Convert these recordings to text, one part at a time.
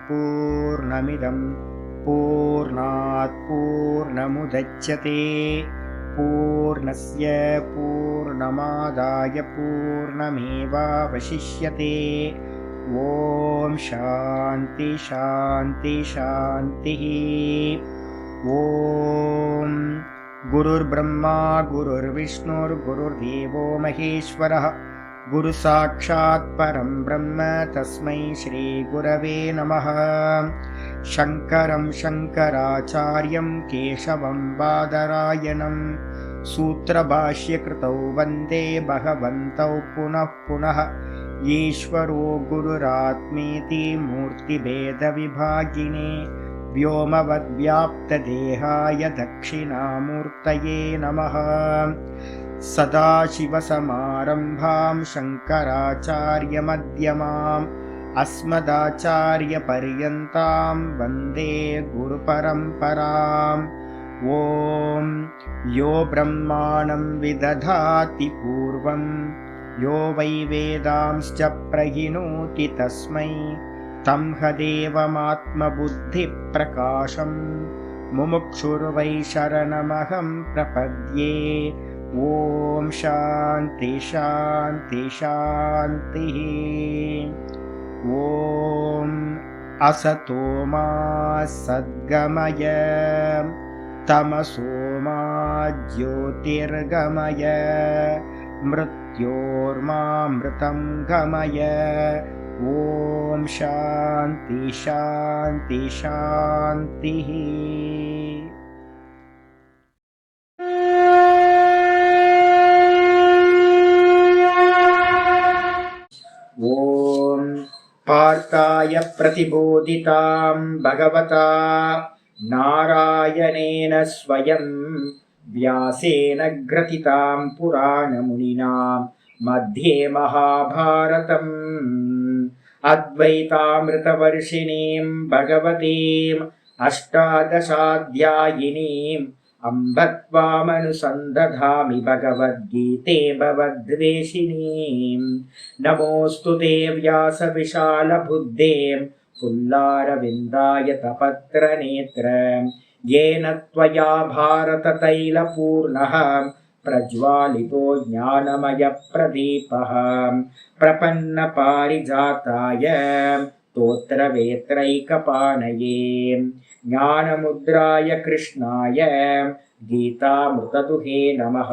पूर्णमिदं पूर्णात् पूर्णमुदच्यते पूर्णस्य पूर्णमादाय पूर्णमेवावशिष्यते। ॐ शान्ति शान्ति शान्तिः। ॐ गुरुर्ब्रह्मा गुरुर्विष्णुर्गुरुर्देवो महेश्वरः गुरुसाक्षात् परं ब्रह्म तस्मै श्रीगुरवे नमः। शङ्करं शङ्कराचार्यं केशवं बादरायणं सूत्रभाष्यकृतौ वन्दे भगवन्तौ पुनः पुनः। ईश्वरो गुरुरात्मेति मूर्तिभेदविभागिने व्योमवद्व्याप्तदेहाय दक्षिणामूर्तये नमः। सदाशिवसमारम्भां शङ्कराचार्यमध्यमाम् अस्मदाचार्यपर्यन्तां वन्दे गुरुपरम्पराम्। ॐ यो ब्रह्माणं विदधाति पूर्वं यो वै वेदांश्च प्रहिणोति तस्मै तं हदेवमात्मबुद्धिप्रकाशं मुमुक्षुर्वै शरणमहं प्रपद्ये। ॐ शान्ति शान्ति शान्तिः। ॐ असतो मा सद्गमय तमसो मा ज्योतिर्गमय मृत्योर्मामृतं गमय। ॐ शान्ति शान्ति शान्तिः। ॐ पार्थाय प्रतिबोधितां भगवता नारायणेन स्वयं व्यासेन ग्रथितां पुराणमुनिना मध्ये महाभारतम् अद्वैतामृतवर्षिणीं भगवतीम् अष्टादशाध्यायिनीम् अम्ब त्वामनुसन्दधामि भगवद्गीते भवद्वेषिणीम्। नमोऽस्तु ते व्यासविशालबुद्धे पुल्लारविन्दाय तपत्रनेत्र येन त्वया भारततैलपूर्णः प्रज्वालितो ज्ञानमयप्रदीपः प्रपन्नपारिजाताय स्तोत्रवेत्रैकपाणये ज्ञानमुद्राय कृष्णाय गीतामृतदुहे नमः।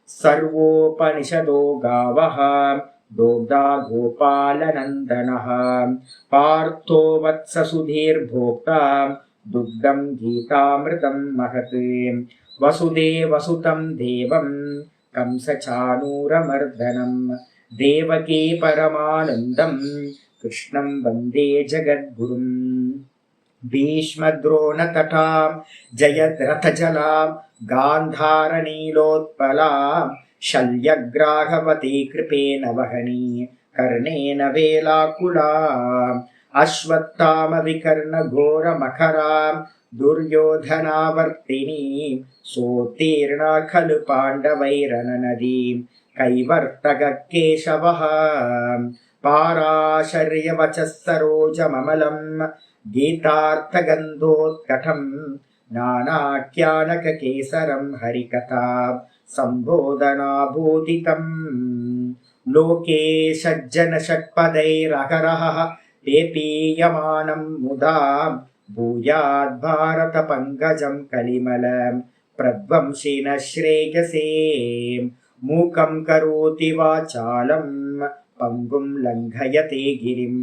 सर्वोपनिषदो गावः दोग्धा गोपालनन्दनः पार्थो वत्ससुधीर्भोक्ता दुग्धं गीतामृतं महत्। वसुदेवसुतं देवं कंसचाणूरमर्दनं देवकी परमानन्दं कृष्णं वन्दे जगद्गुरुम्। भीष्मद्रोणतटां जयद्रथजलां गान्धारनीलोत्पलां शल्यग्राहवती कृपेण वहनी कर्णेन वेलाकुलाम् अश्वत्थामविकर्णघोरमखरां दुर्योधनावर्तिनीं सोत्तीर्णा खलु पाण्डवैरननदीं कैवर्तककेशवः पाराशर्यवचः सरोजममलं गीतार्थगन्धोत्कटं नानाख्यानककेसरं हरिकथा सम्बोधनाभूतितम्। लोके सज्जनषट्पदैरहरः पेपीयमानं मुदा भूयाद्भारतपङ्कजं कलिमलं प्रध्वंसिनः श्रेयसे। मूकं करोति वाचालं पङ्गुं लङ्घयते गिरिं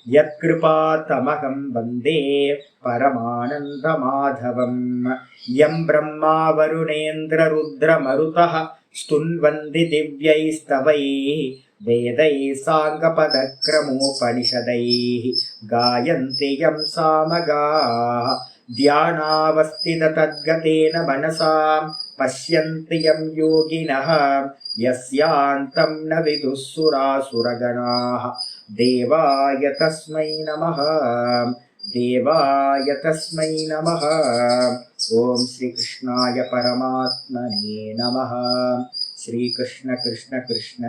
यत्कृपातमहं वन्दे परमानन्दमाधवम्। यं ब्रह्मा वरुणेन्द्ररुद्रमरुतः स्तुन्वन्ति दिव्यैस्तवैः वेदैः साङ्गपदक्रमोपनिषदैः गायन्ति यं सामगाः ध्यानावस्थिततद्गतेन मनसा पश्यन्ति यं योगिनः यस्यान्तं न विदुः सुरासुरगणाः। देवाय तस्मै नमः देवाय तस्मै नमः। ॐ श्रीकृष्णाय परमात्मने नमः। श्रीकृष्ण कृष्ण कृष्ण।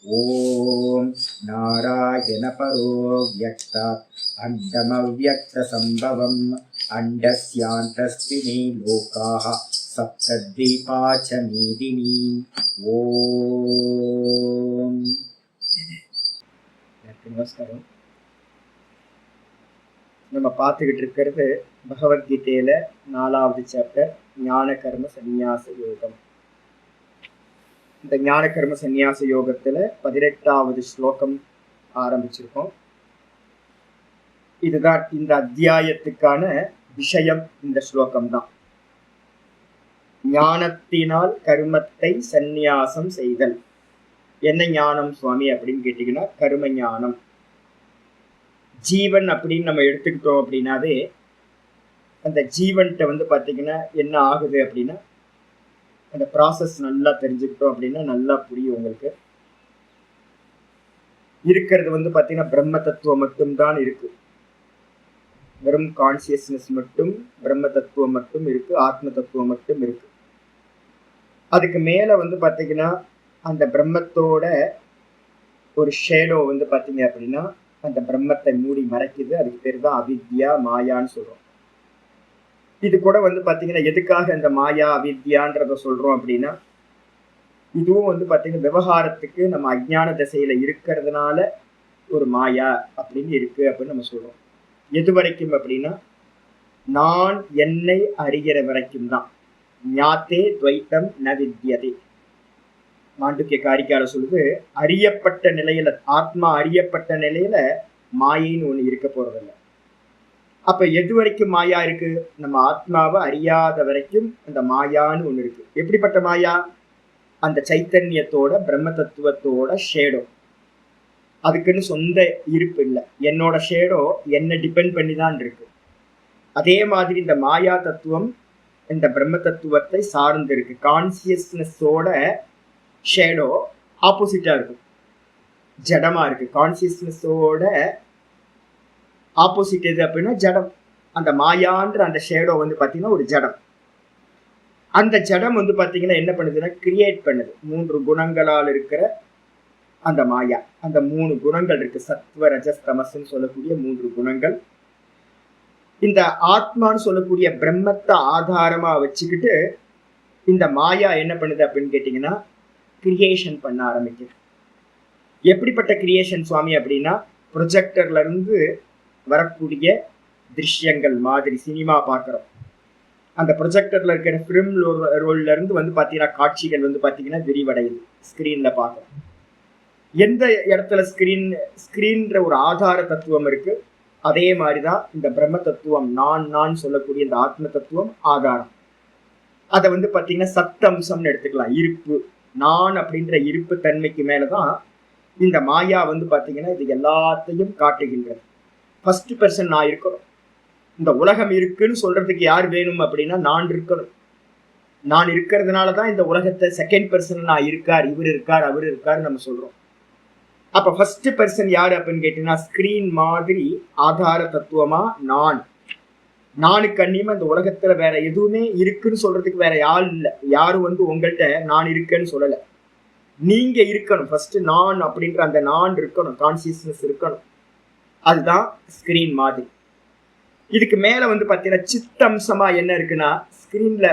ஓம் நாராயண பரோ வியக்தாத் அண்டமவ்யக்த சம்பவம் அண்டஸ்யாந்தஸ்தினி லோகாஹ சப்தத்வீபாச்ச மீதினி. ஓம். நமஸ்காரம். நம்ம பார்த்துக்கிட்டு இருக்கிறது பகவத்கீதையில 4வது சாப்டர் ஞான கர்ம சந்நியாச யோகம். இந்த ஞான கர்ம சந்நியாச யோகத்துல 18வது ஸ்லோகம் ஆரம்பிச்சிருக்கோம். இதுதான் இந்த அத்தியாயத்துக்கான விஷயம். இந்த ஸ்லோகம் தான் ஞானத்தினால் கர்மத்தை சந்நியாசம் செய்தல். என்ன ஞானம் சுவாமி அப்படின்னு கேட்டீங்கன்னா, கர்ம ஞானம். ஜீவன் அப்படின்னு நம்ம எடுத்துக்கிட்டோம் அப்படின்னாவே அந்த ஜீவன்கிட்ட பார்த்தீங்கன்னா என்ன ஆகுது அப்படின்னா, அந்த ப்ராசஸ் நல்லா தெரிஞ்சுக்கிட்டோம் அப்படின்னா நல்லா புரியும் உங்களுக்கு. இருக்கிறது பார்த்தீங்கன்னா பிரம்ம தத்துவம் மட்டும்தான் இருக்கு. வெறும் கான்சியஸ்னஸ் மட்டும், பிரம்ம தத்துவம் மட்டும் இருக்கு, ஆத்ம தத்துவம் மட்டும் இருக்கு. அதுக்கு மேல பார்த்தீங்கன்னா அந்த பிரம்மத்தோட ஒரு ஷேடோ பார்த்தீங்க அப்படின்னா அந்த பிரம்மத்தை மூடி மறைக்குது. அதுக்கு பேர் தான் அவித்யா, மாயான்னு சொல்றோம். இது கூட பார்த்தீங்கன்னா எதுக்காக அந்த மாயா அவித்யான்றத சொல்றோம் அப்படின்னா, இதுவும் பார்த்தீங்கன்னா விவகாரத்துக்கு நம்ம அஜ்ஞான திசையில இருக்கிறதுனால ஒரு மாயா அப்படின்னு இருக்கு அப்படின்னு நம்ம சொல்றோம். எது வரைக்கும் அப்படின்னா, நான் என்னை அறிகிற வரைக்கும் தான். ஞாத்தே துவைத்தம் ந வித்யதே. மாண்டுக்கிய காரிக்கார சொல்லுது, அறியப்பட்ட நிலையில, ஆத்மா அறியப்பட்ட நிலையில மாயின்னு ஒண்ணு இருக்க போறதில்லை. அப்ப எது வரைக்கும் மாயா இருக்கு? நம்ம ஆத்மாவை அறியாத வரைக்கும் அந்த மாயான்னு ஒண்ணு இருக்கு. எப்படிப்பட்ட மாயா? அந்த சைத்தன்யத்தோட பிரம்ம தத்துவத்தோட ஷேடோ. அதுக்குன்னு சொந்த இருப்பு இல்லை. என்னோட ஷேடோ என்னை டிபெண்ட் பண்ணி தான் இருக்கு. அதே மாதிரி இந்த மாயா தத்துவம் இந்த பிரம்ம தத்துவத்தை சார்ந்து இருக்கு. கான்சியஸ்னஸோட ஷேடோ ஆப்போசிட்டா இருக்கும், ஜடமா இருக்கு. கான்சியஸ்னஸோட ஆப்போசிட் எது அப்படின்னா ஜடம். அந்த மாயான்ற அந்த ஷேடோ பார்த்தீங்கன்னா ஒரு ஜடம். அந்த ஜடம் பார்த்தீங்கன்னா என்ன பண்ணுதுன்னா கிரியேட் பண்ணுது. 3 குணங்களால் இருக்கிற அந்த மாயா. அந்த 3 குணங்கள் இருக்கு. சத்வ ரஜஸ் தமஸ்ன்னு சொல்லக்கூடிய 3 குணங்கள். இந்த ஆத்மான்னு சொல்லக்கூடிய பிரம்மத்தை ஆதாரமா வச்சுக்கிட்டு இந்த மாயா என்ன பண்ணுது அப்படின்னு கேட்டீங்கன்னா கிரியேஷன் பண்ண ஆரம்பிக்குது. எப்படிப்பட்ட கிரியேஷன் சுவாமி அப்படின்னா, ப்ரொஜெக்டர்ல இருந்து வரக்கூடிய திருஷ்யங்கள் மாதிரி சினிமா பார்க்குறோம். அந்த ப்ரொஜெக்டர்ல இருக்கிற ஃபிலிம் ரோல்ல இருந்து பார்த்தீங்கன்னா காட்சிகள் பார்த்தீங்கன்னா விரிவடையுது. ஸ்கிரீன்ல பார்க்குறோம். எந்த இடத்துல ஸ்கிரீன்ற ஒரு ஆதார தத்துவம் இருக்கு, அதே மாதிரிதான் இந்த பிரம்ம தத்துவம், நான் சொல்லக்கூடிய இந்த ஆத்ம தத்துவம் ஆதாரம். அதை பார்த்தீங்கன்னா சத்தம்சம்னு எடுத்துக்கலாம். இருப்பு, நான் அப்படின்ற இருப்பு தன்மைக்கு மேலதான் இந்த மாயா பார்த்தீங்கன்னா இது எல்லாத்தையும் காட்டுகின்றது. ஃபர்ஸ்ட் பர்சன் நான் இருக்கணும். இந்த உலகம் இருக்குன்னு சொல்றதுக்கு யார் வேணும் அப்படின்னா நான் இருக்கணும். நான் இருக்கிறதுனால தான் இந்த உலகத்தை செகண்ட் பர்சன் நான் இருக்கார், இவர் இருக்கார், அவர் இருக்கார் நம்ம சொல்றோம். அப்ப ஃபர்ஸ்ட் பர்சன் யாரு அப்படின்னு கேட்டீங்கன்னா ஸ்கிரீன் மாதிரி ஆதார தத்துவமா நானுக்கு அந்நியமா இந்த உலகத்துல வேற எதுவுமே இருக்குன்னு சொல்றதுக்கு வேற யாரும் இல்லை. யாரும் உங்கள்கிட்ட நான் இருக்கேன்னு சொல்லல. நீங்க இருக்கணும். ஃபர்ஸ்ட் நான் அப்படின்ற அந்த நான் இருக்கணும், கான்சியஸ்னஸ் இருக்கணும். அதுதான் ஸ்கிரீன் மாதிரி. இதுக்கு மேல பார்த்தீங்கன்னா சித்தம்சமா என்ன இருக்குன்னா, ஸ்கிரீன்ல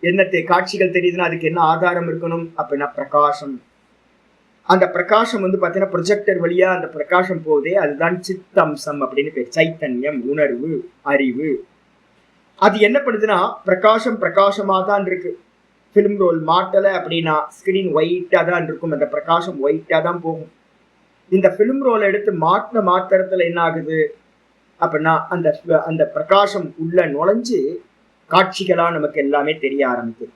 என்ன காட்சிகள் தெரியுதுன்னா அதுக்கு என்ன ஆதாரம் இருக்கணும் அப்படின்னா பிரகாசம். அந்த பிரகாசம் பார்த்தீங்கன்னா ப்ரொஜெக்டர் வழியா அந்த பிரகாசம் போதே, அதுதான் சித்தம்சம் அப்படின்னு பேர். சைத்தன்யம், உணர்வு, அறிவு. அது என்ன பண்ணுதுன்னா பிரகாசமா தான் இருக்கு. ஃபிலிம் ரோல் மாட்டலை அப்படின்னா ஸ்கிரீன் ஒயிட்டா தான் இருக்கும். அந்த பிரகாசம் ஒயிட்டா தான் போகும். இந்த ஃபிலிம் ரோல் எடுத்து மாத்திரத்துல என்ன ஆகுது அப்படின்னா அந்த அந்த பிரகாசம் உள்ள நுழைஞ்சு காட்சிகளா நமக்கு எல்லாமே தெரிய ஆரம்பிக்குது.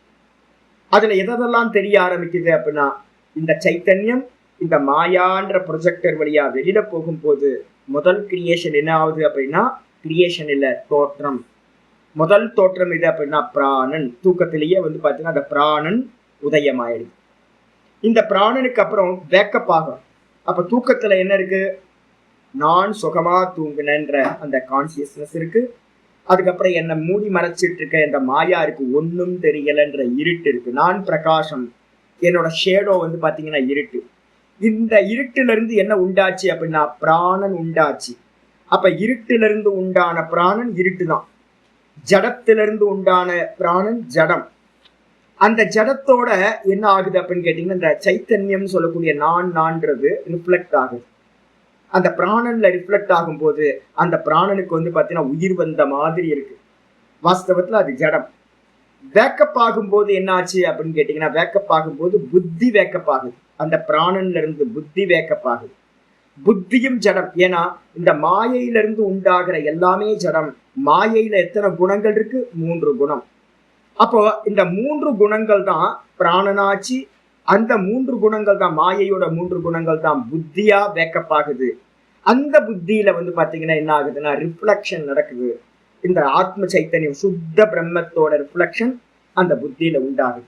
அதுல எதெல்லாம் தெரிய ஆரம்பிக்குது அப்படின்னா, இந்த சைத்தன்யம் இந்த மாயான்ற ப்ரொஜெக்டர் வழியா வெளியில போகும்போது முதல் கிரியேஷன் என்ன ஆகுது அப்படின்னா, கிரியேஷன் இல்ல, தோற்றம். முதல் தோற்றம் இது அப்படின்னா பிராணன். தூக்கத்திலேயே பார்த்தீங்கன்னா அந்த பிராணன் உதயமாயிடுது. இந்த பிராணனுக்கு அப்புறம் வேக்கப் ஆகும். அப்ப தூக்கத்துல என்ன இருக்கு? நான் சுகமா தூங்குனன்ற அந்த கான்சியஸ்னஸ் இருக்கு. அதுக்கப்புறம் என்ன மூடி மறைச்சிட்டு இருக்க இந்த மாயா இருக்கு, ஒன்னும் தெரியலன்ற இருட்டு இருக்கு. நான் பிரகாசம், என்னோட ஷேடோ பார்த்தீங்கன்னா இருட்டு. இந்த இருட்டிலிருந்து என்ன உண்டாச்சு அப்படின்னா பிராணன் உண்டாச்சு. அப்ப இருட்டிலிருந்து உண்டான பிராணன் இருட்டு தான், ஜடத்திலிருந்து உண்டான பிராணன் ஜடம். அந்த ஜடத்தோட என்ன ஆகுது அப்படின்னு கேட்டீங்கன்னா இந்த சைத்தன்யம் சொல்லக்கூடிய நான்றது ரிஃப்ளெக்ட் ஆகுது. அந்த பிராணன்ல ரிஃப்ளெக்ட் ஆகும் போது அந்த பிராணனுக்கு வந்து பார்த்தீங்கன்னா உயிர் வந்த மாதிரி இருக்கு. வாஸ்தவத்துல அது ஜடம். வேக்கப் ஆகும்போது என்ன ஆச்சு அப்படின்னு கேட்டீங்கன்னா, வேக்கப் ஆகும்போது புத்தி வேக்கப் ஆகுது. அந்த பிராணன்ல இருந்து புத்தி வேக்கப் ஆகுது. புத்தியும் ஜடம். ஏன்னா இந்த மாயையிலிருந்து உண்டாகிற எல்லாமே ஜடம். மாயையில எத்தனை குணங்கள் இருக்கு? 3 குணம். அப்போ இந்த 3 குணங்கள் தான் பிராணனாச்சு. அந்த 3 குணங்கள் தான், மாயையோட 3 குணங்கள் தான் புத்தியா வேக்கப் ஆகுது. அந்த புத்தியில வந்து பாத்தீங்கன்னா என்ன ஆகுதுன்னா ரிஃப்ளெக்ஷன் நடக்குது. இந்த ஆத்ம சைத்தன்யம் சுத்த பிரம்மத்தோட ரிஃப்ளெக்ஷன் அந்த புத்தியில உண்டாகுது.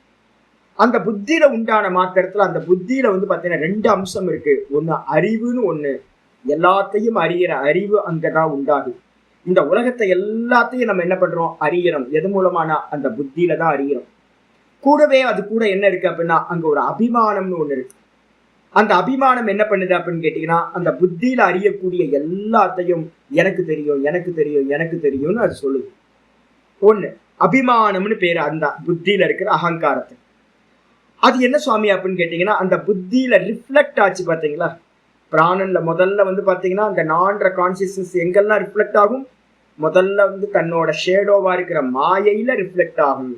அந்த புத்தியில உண்டான மாத்திரத்துல அந்த புத்தியில வந்து பாத்தீங்கன்னா 2 அம்சம் இருக்கு. ஒண்ணு அறிவுன்னு ஒண்ணு. எல்லாத்தையும் அறிகிற அறிவு அங்கதான் உண்டாகுது. இந்த உலகத்தை எல்லாத்தையும் நம்ம என்ன பண்றோம்? அறிகிறோம். எது மூலமானா அந்த புத்தியில தான் அறிகிறோம். கூடவே அது கூட என்ன இருக்கு அப்படின்னா அங்க ஒரு அபிமானம்னு ஒண்ணு இருக்கு. அந்த அபிமானம் என்ன பண்ணுது அப்படின்னு கேட்டீங்கன்னா, அந்த புத்தியில அறியக்கூடிய எல்லாத்தையும் எனக்கு தெரியும், எனக்கு தெரியும், எனக்கு தெரியும்னு அது சொல்லுது. ஒண்ணு அபிமானம்னு பேரு அந்த புத்தியில இருக்கிற அகங்காரத்தை. அது என்ன சுவாமி அப்படின்னு கேட்டீங்கன்னா, அந்த புத்தியில ரிஃப்ளெக்ட் ஆச்சு பாத்தீங்களா? பிராணன்ல முதல்ல வந்து பாத்தீங்கன்னா அந்த நான்ற கான்சியஸ்னஸ் எங்கெல்லாம் ரிஃப்ளெக்ட் ஆகும்? முதல்ல வந்து தன்னோட ஷேடோவா இருக்கிற மாயையில ரிஃப்ளெக்ட் ஆகும்.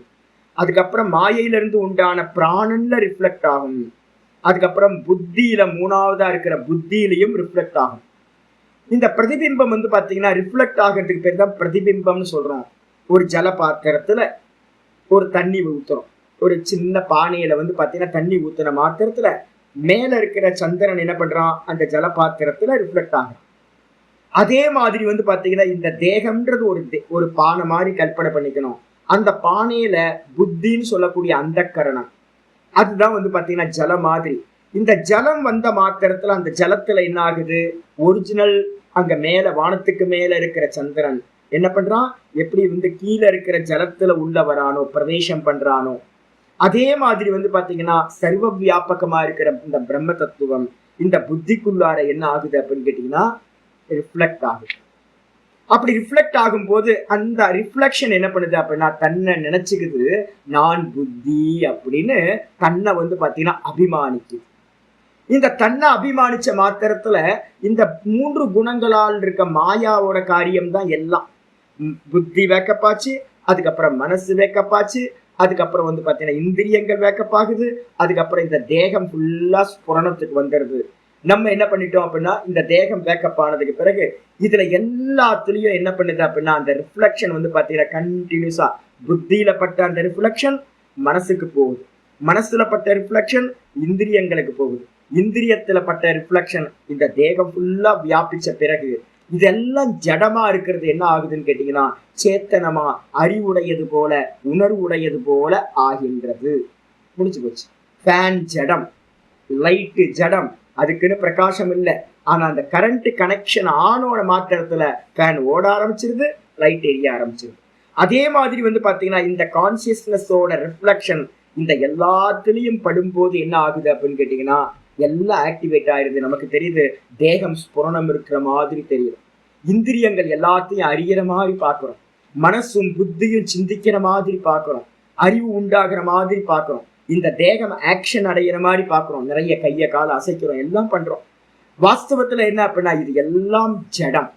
அதுக்கப்புறம் மாயையிலிருந்து உண்டான பிராணன்ல ரிஃப்ளெக்ட் ஆகும். அதுக்கப்புறம் புத்தியில 3வதா இருக்கிற புத்தியிலையும் ரிஃப்ளெக்ட் ஆகும். இந்த பிரதிபிம்பம் வந்து பாத்தீங்கன்னா ரிஃப்ளெக்ட் ஆகிறதுக்கு பேர் தான் பிரதிபிம்பம்னு சொல்றோம். ஒரு ஜல பாத்திரத்துல ஒரு தண்ணி ஊத்துறோம். ஒரு சின்ன பானையில வந்து பாத்தீங்கன்னா தண்ணி ஊத்துன மாத்திரத்துல மேல இருக்கிற சந்திரன் என்ன பண்றான்? அந்த ஜல பாத்திரத்துல ரிஃப்ளெக்ட் ஆகும். அதே மாதிரி வந்து பாத்தீங்கன்னா இந்த தேகம்ன்றது ஒரு பானை மாதிரி கற்பனை பண்ணிக்கணும். அந்த பானையில புத்தின்னு சொல்லக்கூடிய அந்த கரணம் அதுதான் வந்து பாத்தீங்கன்னா ஜலம் மாதிரி. இந்த ஜலம் வந்த மாத்திரத்துல அந்த ஜலத்துல என்ன ஆகுது? ஒரிஜினல் அங்க மேல வானத்துக்கு மேல இருக்கிற சந்திரன் என்ன பண்றான்? எப்படி வந்து கீழே இருக்கிற ஜலத்துல உள்ள வரானோ, பிரவேசம் பண்றானோ, அதே மாதிரி வந்து பாத்தீங்கன்னா சர்வ வியாபகமா இருக்கிற இந்த பிரம்ம தத்துவம் இந்த புத்திக்குள்ளார என்ன ஆகுது அப்படின்னு கேட்டீங்கன்னா ரிஃப்ளெக்ட் ஆகுது. அப்படி ரிஃப்ளெக்ட் ஆகும் போது அந்த ரிஃப்ளெக்ஷன் என்ன பண்ணுது அப்படின்னா தன்னை நினைச்சுக்குது நான் புத்தி அப்படின்னு தன்னை வந்து பாத்தீங்கன்னா அபிமானிக்குது. இந்த தன்னை அபிமானிச்ச மாத்திரத்துல இந்த 3 குணங்களால் இருக்க மாயாவோட காரியம் தான் எல்லாம். புத்தி வேக்கப்பாச்சு, அதுக்கப்புறம் மனசு வேக்கப்பாச்சு, அதுக்கப்புறம் வந்து பாத்தீங்கன்னா இந்திரியங்கள் வேக்கப்பாகுது, அதுக்கப்புறம் இந்த தேகம் ஃபுல்லா ஸ்புரணத்துக்கு வந்துடுது. நம்ம என்ன பண்ணிட்டோம் அப்படின்னா இந்த தேகம் பேக்கப் ஆனதுக்கு பிறகு இதுல எல்லாத்துலயும் என்ன பண்ணுது அப்படின்னா அந்த ரிஃப்ளெக்ஷன் வந்து பாத்தீங்கன்னா கண்டினியூஸா புத்தியில பட்ட அந்த ரிஃப்ளெக்ஷன் மனசுக்கு போகுது, மனசுல பட்ட ரிஃப்ளெக்ஷன் இந்திரியங்களுக்கு போகுது, இந்திரியத்துல பட்ட ரிஃப்ளெக்ஷன் இந்த தேகம் ஃபுல்லா வியாபிச்ச பிறகு இதெல்லாம் ஜடமா இருக்கிறது என்ன ஆகுதுன்னு கேட்டீங்கன்னா சேத்தனமா அறிவுடையது போல உணர்வுடையது போல ஆகின்றது. முடிச்சு போச்சு. ஃபேன் ஜடம், லைட்டு ஜடம், அதுக்குன்னு பிரகாசம் இல்லை. ஆனா அந்த கரண்ட் கனெக்ஷன் ஆனோட மாத்திரத்துல ஃபேன் ஓட ஆரம்பிச்சிருது, லைட் எரிய ஆரம்பிச்சிருது. அதே மாதிரி வந்து பாத்தீங்கன்னா இந்த கான்சியஸ்னஸோட ரிஃப்ளெக்ஷன் இந்த எல்லாத்துலயும் படும்போது என்ன ஆகுது அப்படின்னு கேட்டீங்கன்னா எல்லாம் ஆக்டிவேட் ஆயிருது. நமக்கு தெரியுது தேகம் ஸ்புரணம் இருக்கிற மாதிரி தெரியும், இந்திரியங்கள் எல்லாத்தையும் அறிகிற மாதிரி பார்க்கிறோம், மனசும் புத்தியும் சிந்திக்கிற மாதிரி பார்க்கிறோம், அறிவு உண்டாகிற மாதிரி பார்க்கிறோம், இந்த தேகம் ஆக்ஷன் அடைகிற மாதிரி பார்க்கிறோம், நிறைய கையை காலை அசைக்கிறோம், எல்லாம் பண்றோம். வாஸ்தவத்துல என்ன அப்படின்னா இது எல்லாம் ஜடம்.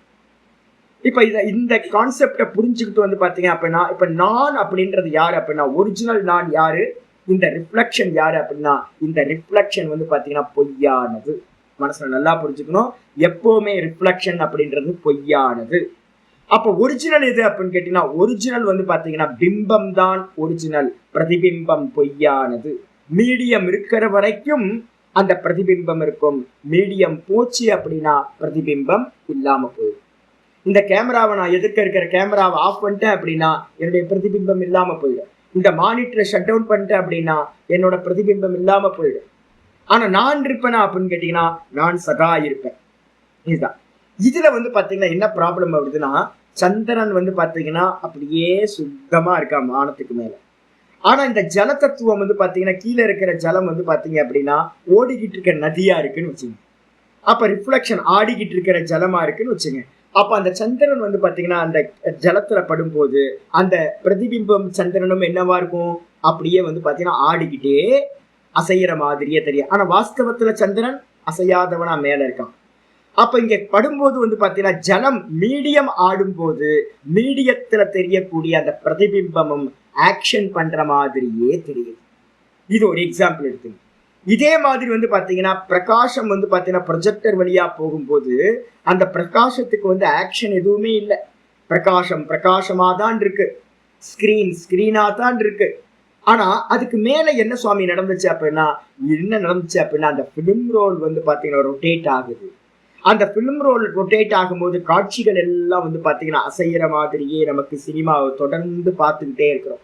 இப்ப இந்த கான்செப்டை புரிஞ்சுக்கிட்டு வந்து பாத்தீங்க அப்படின்னா இப்ப நான் அப்படின்றது யாரு அப்படின்னா ஒரிஜினல் நான் யாரு, இந்த ரிஃப்ளெக்ஷன் யாரு அப்படின்னா இந்த ரிஃப்ளெக்ஷன் வந்து பாத்தீங்கன்னா பொய்யானது. மனசுல நல்லா புரிஞ்சுக்கணும், எப்பவுமே ரிஃப்ளெக்ஷன் அப்படின்றது பொய்யானது. அப்ப ஒரிஜினல் எது அப்படின்னு கேட்டீங்கன்னா ஒரிஜினல் வந்து பாத்தீங்கன்னா பிம்பம் தான் ஒரிஜினல், பிரதிபிம்பம் பொய்யானது. மீடியம் இருக்கிற வரைக்கும் அந்த பிரதிபிம்பம் இருக்கும், மீடியம் போச்சு அப்படின்னா பிரதிபிம்பம் இல்லாம போயிடும். இந்த கேமராவை நான் எதிர்க்க இருக்கிற கேமராவை ஆஃப் பண்ணிட்டேன் அப்படின்னா என்னுடைய பிரதிபிம்பம் இல்லாம போயிடும். இந்த மானிட்டரை ஷட் டவுன் பண்ணிட்டேன் அப்படின்னா என்னோட பிரதிபிம்பம் இல்லாம போயிடும். ஆனா நான் இருப்பேனா அப்படின்னு கேட்டீங்கன்னா நான் சதா இருப்பேன். இதுதான். இதுல வந்து பாத்தீங்கன்னா என்ன ப்ராப்ளம் வருதுன்னா சந்திரன் வந்து பாத்தீங்கன்னா அப்படியே சுத்தமா இருக்கா வானத்துக்கு மேல. ஆனா இந்த ஜல தத்துவம் வந்து பாத்தீங்கன்னா கீழே இருக்கிற ஜலம் வந்து பாத்தீங்க அப்படின்னா ஓடிக்கிட்டு இருக்க நதியா இருக்குன்னு வச்சுங்க. அப்ப ரிஃப்ளெக்ஷன் ஆடிக்கிட்டு இருக்கிற ஜலமா இருக்குன்னு வச்சுங்க. அப்ப அந்த சந்திரன் வந்து பாத்தீங்கன்னா அந்த ஜலத்துல படும்போது அந்த பிரதிபிம்பம் சந்திரனும் என்னவா இருக்கும், அப்படியே வந்து பாத்தீங்கன்னா ஆடிக்கிட்டே அசைகிற மாதிரியே தெரியும். ஆனா வாஸ்தவத்துல சந்திரன் அசையாதவனா மேல இருக்கான். அப்ப இங்க படும்போது வந்து பாத்தீங்கன்னா ஜலம் மீடியம் ஆடும் போது மீடியத்துல தெரியக்கூடிய அந்த பிரதிபிம்பமும் ஆக்ஷன் பண்ற மாதிரியே தெரியுது. இது ஒரு எக்ஸாம்பிள் எடுத்துங்க. இதே மாதிரி வந்து பாத்தீங்கன்னா பிரகாசம் வந்து பாத்தீங்கன்னா ப்ரொஜெக்டர் வழியா போகும்போது அந்த பிரகாசத்துக்கு வந்து ஆக்ஷன் எதுவுமே இல்லை. பிரகாசம் பிரகாசமா தான் இருக்கு, ஸ்கிரீனா தான் இருக்கு. ஆனா அதுக்கு மேல என்ன சுவாமி நடந்துச்சு அப்படின்னா, அந்த பிலிம் ரோல் வந்து பாத்தீங்கன்னா ரொட்டேட் ஆகுது. அந்த பிலிம் ரோல் ரொட்டேட் ஆகும்போது காட்சிகள் எல்லாம் வந்து பாத்தீங்கன்னா அசைகிற மாதிரியே நமக்கு சினிமாவை தொடர்ந்து பார்த்துக்கிட்டே இருக்கிறோம்.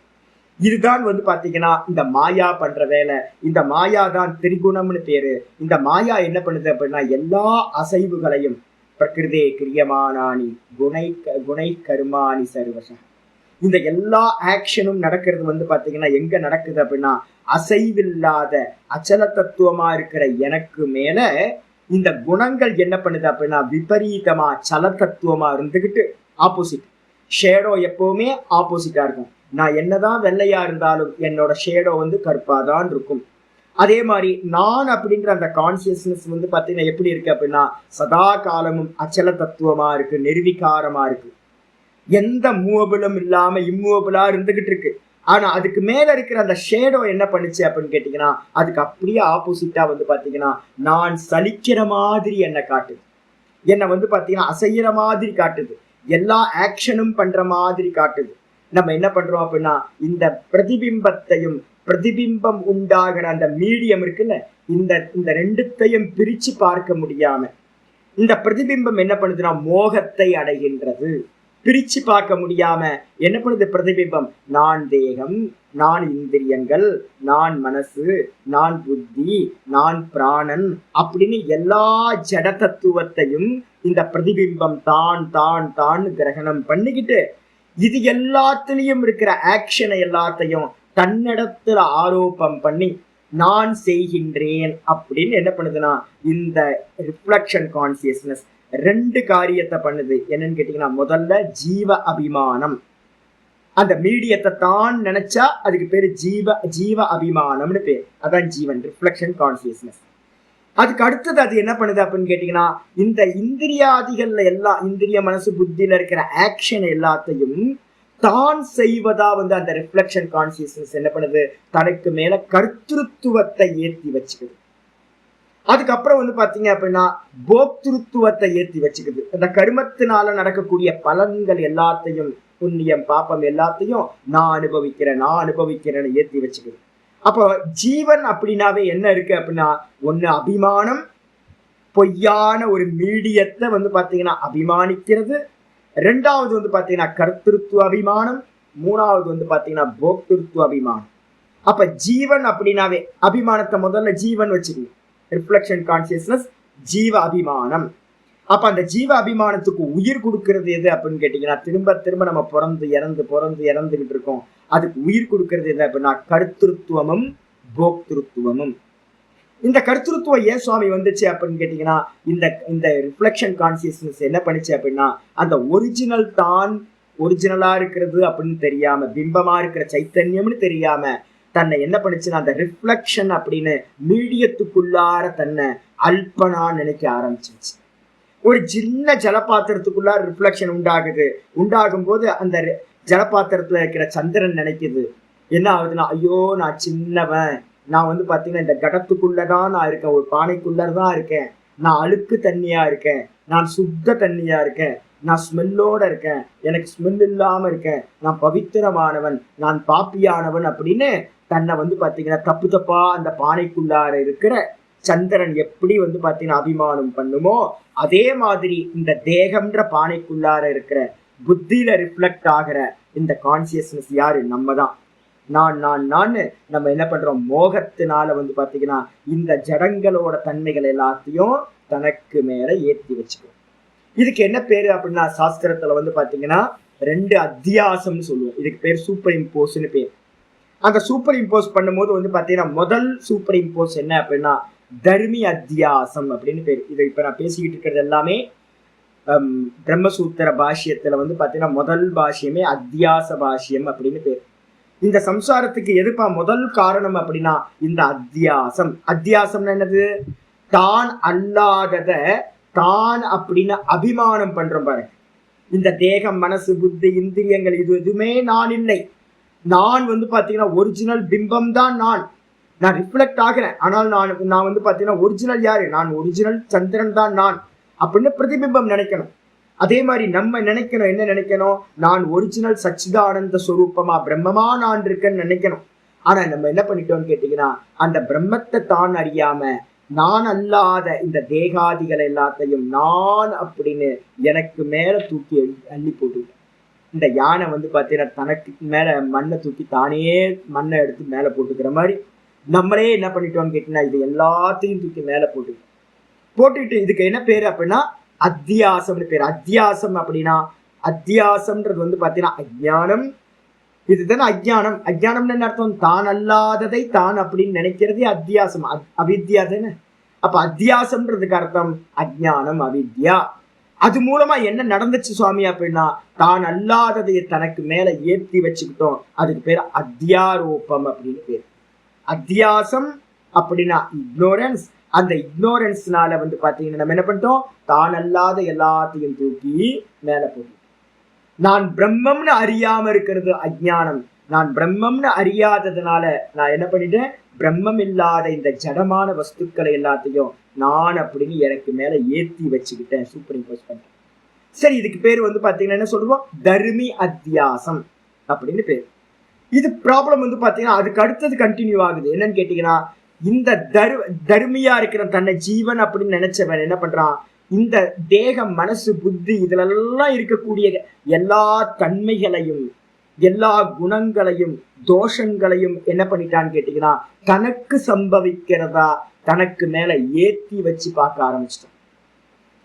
இதுதான் வந்து பாத்தீங்கன்னா இந்த மாயா பண்ற வேலை. இந்த மாயா தான் திரிகுணம்னு பேரு. இந்த மாயா என்ன பண்ணுது அப்படின்னா எல்லா அசைவுகளையும் பிரகிருதே கிரியமானானி குணை கருமானி சர்வச, இந்த எல்லா ஆக்ஷனும் நடக்கிறது வந்து பாத்தீங்கன்னா எங்க நடக்குது அப்படின்னா அசைவில்லாத அச்சல தத்துவமா இருக்கிற எனக்கு மேல இந்த குணங்கள் என்ன பண்ணுது அப்படின்னா விபரீதமா சல தத்துவமா இருந்துகிட்டு ஆப்போசிட். ஷேடோ எப்பவுமே ஆப்போசிட்டா இருக்கும். நான் என்னதான் வெள்ளையா இருந்தாலும் என்னோட ஷேடோ வந்து கருப்பாதான் இருக்கும். அதே மாதிரி நான் அப்படின்ற அந்த கான்சியஸ்னஸ் வந்து பாத்தீங்கன்னா எப்படி இருக்கு அப்படின்னா சதா காலமும் அச்சல தத்துவமா இருக்கு, நிர்விகாரமா இருக்கு. எந்த மூவபிளும் இல்லாம இம்மூவபிளா இருந்துகிட்டு இருக்கு. ஆனா அதுக்கு மேல இருக்கிற அந்த ஷேடோ என்ன பண்ணுச்சு அப்படின்னு கேட்டீங்கன்னா அதுக்கு அப்படியே ஆப்போசிட்டா வந்து பாத்தீங்கன்னா நான் சலிக்கிற மாதிரி என்ன காட்டுது, என்னை வந்து பாத்தீங்கன்னா அசைகிற மாதிரி காட்டுது, எல்லா ஆக்ஷனும் பண்ற மாதிரி காட்டுது. நம்ம என்ன பண்றோம் அப்படின்னா இந்த பிரதிபிம்பத்தையும் பிரதிபிம்பம் உண்டாகிற அந்த மீடியம் இருக்குல்ல, இந்த ரெண்டுத்தையும் பிரிச்சு பார்க்க முடியாம இந்த பிரதிபிம்பம் என்ன பண்ணுதுன்னா மோகத்தை அடைகின்றது. பிரிச்சு பார்க்க முடியாம என்ன பண்ணுது பிரதிபிம்பம், நான் தேகம், நான் இந்திரியங்கள், நான் மனசு, நான் புத்தி, நான் பிராணன் அப்படின்னு எல்லா ஜட தத்துவத்தையும் இந்த பிரதிபிம்பம் தான் தான் தான் கிரகணம் பண்ணிக்கிட்டு இது எல்லாத்துலயும் இருக்கிற ஆக்ஷனை எல்லாத்தையும் தன்னிடத்துல ஆரோப்பம் பண்ணி நான் செய்கின்றேன் அப்படின்னு என்ன பண்ணுதுன்னா இந்த ரிஃப்ளெக்ஷன் கான்சியஸ்னஸ் ரெண்டு காரியத்தை பண்ணுது. என்னன்னு கேட்டீங்கன்னா முதல்ல ஜீவ அபிமானம், அந்த மீடியத்தை தான் நினைச்சா அதுக்கு பேரு ஜீவ அபிமானம்னு பேர். அதான் ஜீவன், ரிஃப்ளெக்ஷன் கான்சியஸ்னஸ். அதுக்கு அடுத்தது அது என்ன பண்ணுது அப்படின்னு கேட்டீங்கன்னா இந்த இந்திரியாதிகள்ல எல்லாம் இந்திரிய மனசு புத்தியில இருக்கிற ஆக்ஷன் எல்லாத்தையும் தான் செய்வதா வந்து அந்த ரிஃப்ளெக்ஷன் கான்சியஸ்னஸ் என்ன பண்ணுது தனக்கு மேல கர்த்திருத்துவத்தை ஏற்றி வச்சுக்குது. அதுக்கப்புறம் வந்து பாத்தீங்க அப்படின்னா போக்திருத்துவத்தை ஏற்றி வச்சுக்குது. அந்த கருமத்தினால நடக்கக்கூடிய பலன்கள் எல்லாத்தையும் புண்ணியம் பாப்பம் எல்லாத்தையும் நான் அனுபவிக்கிறேன்னு ஏற்றி வச்சுக்குது. அப்போ ஜீவன் அப்படின்னாவே என்ன இருக்கு அப்படின்னா ஒண்ணு அபிமானம், பொய்யான ஒரு மீடியத்தை வந்து பாத்தீங்கன்னா அபிமானிக்கிறது. ரெண்டாவது வந்து பாத்தீங்கன்னா கர்த்திருத்துவ அபிமானம். மூணாவது வந்து பாத்தீங்கன்னா போக்திருத்துவ அபிமானம். அப்ப ஜீவன் அப்படின்னாவே அபிமானத்தை முதல்ல ஜீவன் வச்சுக்கணும், ரிஃப்ளெக்ஷன் கான்சியஸ்னஸ் ஜீவ அபிமானம். அப்ப அந்த ஜீவ அபிமானத்துக்கு உயிர் கொடுக்கறது எது அப்படின்னு கேட்டீங்கன்னா திரும்ப திரும்ப நம்ம பிறந்து இறந்துகிட்டு இருக்கோம். அதுக்கு உயிர் கொடுக்கறது எது அப்படின்னா கர்த்திருத்துவமும் போக்திருத்துவமும். இந்த கர்த்திருத்துவம் ஏன் சுவாமி வந்துச்சு அப்படின்னு கேட்டீங்கன்னா இந்த ரிஃப்ளெக்ஷன் கான்சியஸ்னஸ் என்ன பண்ணுச்சு அப்படின்னா அந்த ஒரிஜினல் தான் ஒரிஜினலா இருக்கிறது அப்படின்னு தெரியாம, பிம்பமா இருக்கிற சைத்தன்யம்னு தெரியாம தன்னை என்ன பண்ணுச்சுன்னா அந்த ரிஃப்ளெக்ஷன் அப்படின்னு மீடியத்துக்குள்ளார தன்னை அல்பனா நினைக்க ஆரம்பிச்சிருச்சு. ஒரு சின்ன ஜலபாத்திரத்துக்குள்ளார ரிஃப்ளெக்ஷன் உண்டாகும் போது அந்த ஜலபாத்திரத்துல இருக்கிற சந்திரன் நினைக்குது என்ன ஆகுதுன்னா ஐயோ நான் சின்னவன், நான் வந்து பாத்தீங்கன்னா இந்த கடத்துக்குள்ளதான் நான் இருக்கேன், ஒரு பானைக்குள்ளதான் இருக்கேன், நான் அழுக்கு தண்ணியா இருக்கேன், நான் சுத்த தண்ணியா இருக்கேன், நான் ஸ்மெல்லோட இருக்கேன், எனக்கு ஸ்மெல் இல்லாம இருக்கேன், நான் பவித்திரமானவன், நான் பாப்பியானவன் அப்படின்னு தன்னை வந்து பாத்தீங்கன்னா தப்பு தப்பா அந்த பானைக்குள்ளார இருக்கிற சந்திரன் எப்படி வந்து பாத்தீங்கன்னா அபிமானம் பண்ணுமோ அதே மாதிரி இந்த தேகம்ன்ற பானைக்குள்ளார இருக்கிற புத்தியில ரிஃப்ளெக்ட் ஆகிற இந்த கான்சியஸ்னஸ் யாரு, நம்ம தான். நான் நம்ம என்ன பண்றோம் மோகத்தினால வந்து பாத்தீங்கன்னா இந்த ஜடங்களோட தன்மைகள் எல்லாத்தையும் தனக்கு மேல ஏற்றி வச்சுக்கிறோம். இதுக்கு என்ன பேரு அப்படின்னா சாஸ்திரத்துல வந்து பாத்தீங்கன்னா 2 அத்தியாசம்னு சொல்லுவோம். இதுக்கு பேர் சூப்பர் இம்போஸ்ன்னு பேர். அந்த சூப்பர் இம்போஸ் பண்ணும்போது வந்து பாத்தீங்கன்னா முதல் சூப்பர் இம்போஸ் என்ன அப்படின்னா தர்மி அத்தியாசம் அப்படின்னு பேரு. இதை இப்ப நான் பேசிக்கிட்டு இருக்கிறது எல்லாமே பிரம்மசூத்திர பாஷ்யத்துல வந்து பாத்தீங்கன்னா முதல் பாஷ்யமே அத்தியாச பாஷ்யம் அப்படின்னு பேரு. இந்த சம்சாரத்துக்கு எதுப்பா முதல் காரணம் அப்படின்னா இந்த அத்தியாசம். அத்தியாசம்னா என்னது? தான் அல்லாதத தான் அப்படின்னு அபிமானம் பண்றோம் பாருங்க. இந்த தேகம், மனசு, புத்தி, இந்திரியங்கள் இது எதுவுமே நான் இல்லை. நான் வந்து பாத்தீங்கன்னா ஒரிஜினல் பிம்பம் தான் நான் ரிஃப்ளெக்ட் ஆகிறேன். ஆனால் நான் வந்து பாத்தீங்கன்னா ஒரிஜினல் யாரு? நான் ஒரிஜினல் சந்திரன் தான் நான் அப்படின்னு பிரதிபிம்பம் நினைக்கணும். அதே மாதிரி நம்ம நினைக்கணும், என்ன நினைக்கணும்? நான் ஒரிஜினல் சச்சிதானந்த ஸ்வரூபமா பிரம்மமா நான் இருக்கேன்னு நினைக்கணும். ஆனா நம்ம என்ன பண்ணிட்டோம்னு கேட்டீங்கன்னா அந்த பிரம்மத்தை தான் அறியாம நான் அல்லாத இந்த தேகாதிகள் எல்லாத்தையும் நான் அப்படின்னு எனக்கு மேல தூக்கி அள்ளி போட்டுவிட்டேன். இந்த யானை வந்து பாத்தீங்கன்னா தனக்கு மேல மண்ணை தூக்கி தானே மண்ணை எடுத்து மேல போட்டுக்கிற மாதிரி நம்மளே என்ன பண்ணிட்டோம்னு கேட்டீங்கன்னா இது எல்லாத்தையும் தூக்கி மேல போட்டுக்கிட்டு இதுக்கு என்ன பேரு அப்படின்னா அத்தியாசம்னு பேரு. அத்தியாசம் அப்படின்னா அத்தியாசம்ன்றது வந்து பாத்தீங்கன்னா அஜ்ஞானம். இதுதானே அஜ்ஞானம். அஜ்ஞானம்னு என்ன அர்த்தம்? தான் அல்லாததை தான் அப்படின்னு நினைக்கிறதே அத்தியாசம். அவித்யா தானே. அப்ப அத்தியாசம்ன்றதுக்கு அர்த்தம் அஜ்ஞானம், அவித்யா. அது மூலமா என்ன நடந்துச்சு சுவாமி அப்படின்னா தான் அல்லாததை தனக்கு மேல ஏற்றி வச்சுக்கிட்டோம். அதுக்கு பேர் அத்தியாரோபம் அப்படின்னு பேரு. அத்தியாசம் அப்படின்னா இக்னோரன்ஸ். அந்த இக்னோரன்ஸ்னால வந்து பாத்தீங்கன்னா நம்ம என்ன பண்ணிட்டோம்? தான் அல்லாத எல்லாத்தையும் தூக்கி மேல போட்டோம். நான் பிரம்மம்னு அறியாம இருக்கிறது அஜ்ஞானம். நான் பிரம்மம்னு அறியாததுனால நான் என்ன பண்ணிட்டேன்? பிரம்மம் இல்லாத இந்த ஜடமான வஸ்துக்களை எல்லாத்தையும் நான் அப்படின்னு எனக்கு மேல ஏற்றி வச்சுக்கிட்டேன், சூப்பர் இம்போஸ் பண்ணேன். சரி, இதுக்கு பேர் வந்து பாத்தீங்கன்னா என்ன சொல்லுவோம்? தர்மி அத்தியாசம் அப்படின்னு பேர். இது ப்ராப்ளம் வந்து பாத்தீங்கன்னா அதுக்கு அடுத்தது கண்டினியூ ஆகுது. என்னன்னு கேட்டீங்கன்னா இந்த தர்மியா இருக்கிற தன்னை ஜீவன் அப்படின்னு நினைச்சவன் என்ன பண்றான்? இந்த தேகம், மனசு, புத்தி இதுலெல்லாம் இருக்கக்கூடிய எல்லா தன்மைகளையும் எல்லா குணங்களையும் தோஷங்களையும் என்ன பண்ணிட்டான்னு கேட்டீங்கன்னா தனக்கு சம்பவிக்கிறதா தனக்கு மேல ஏத்தி வச்சு பார்க்க ஆரம்பிச்சிட்டான்.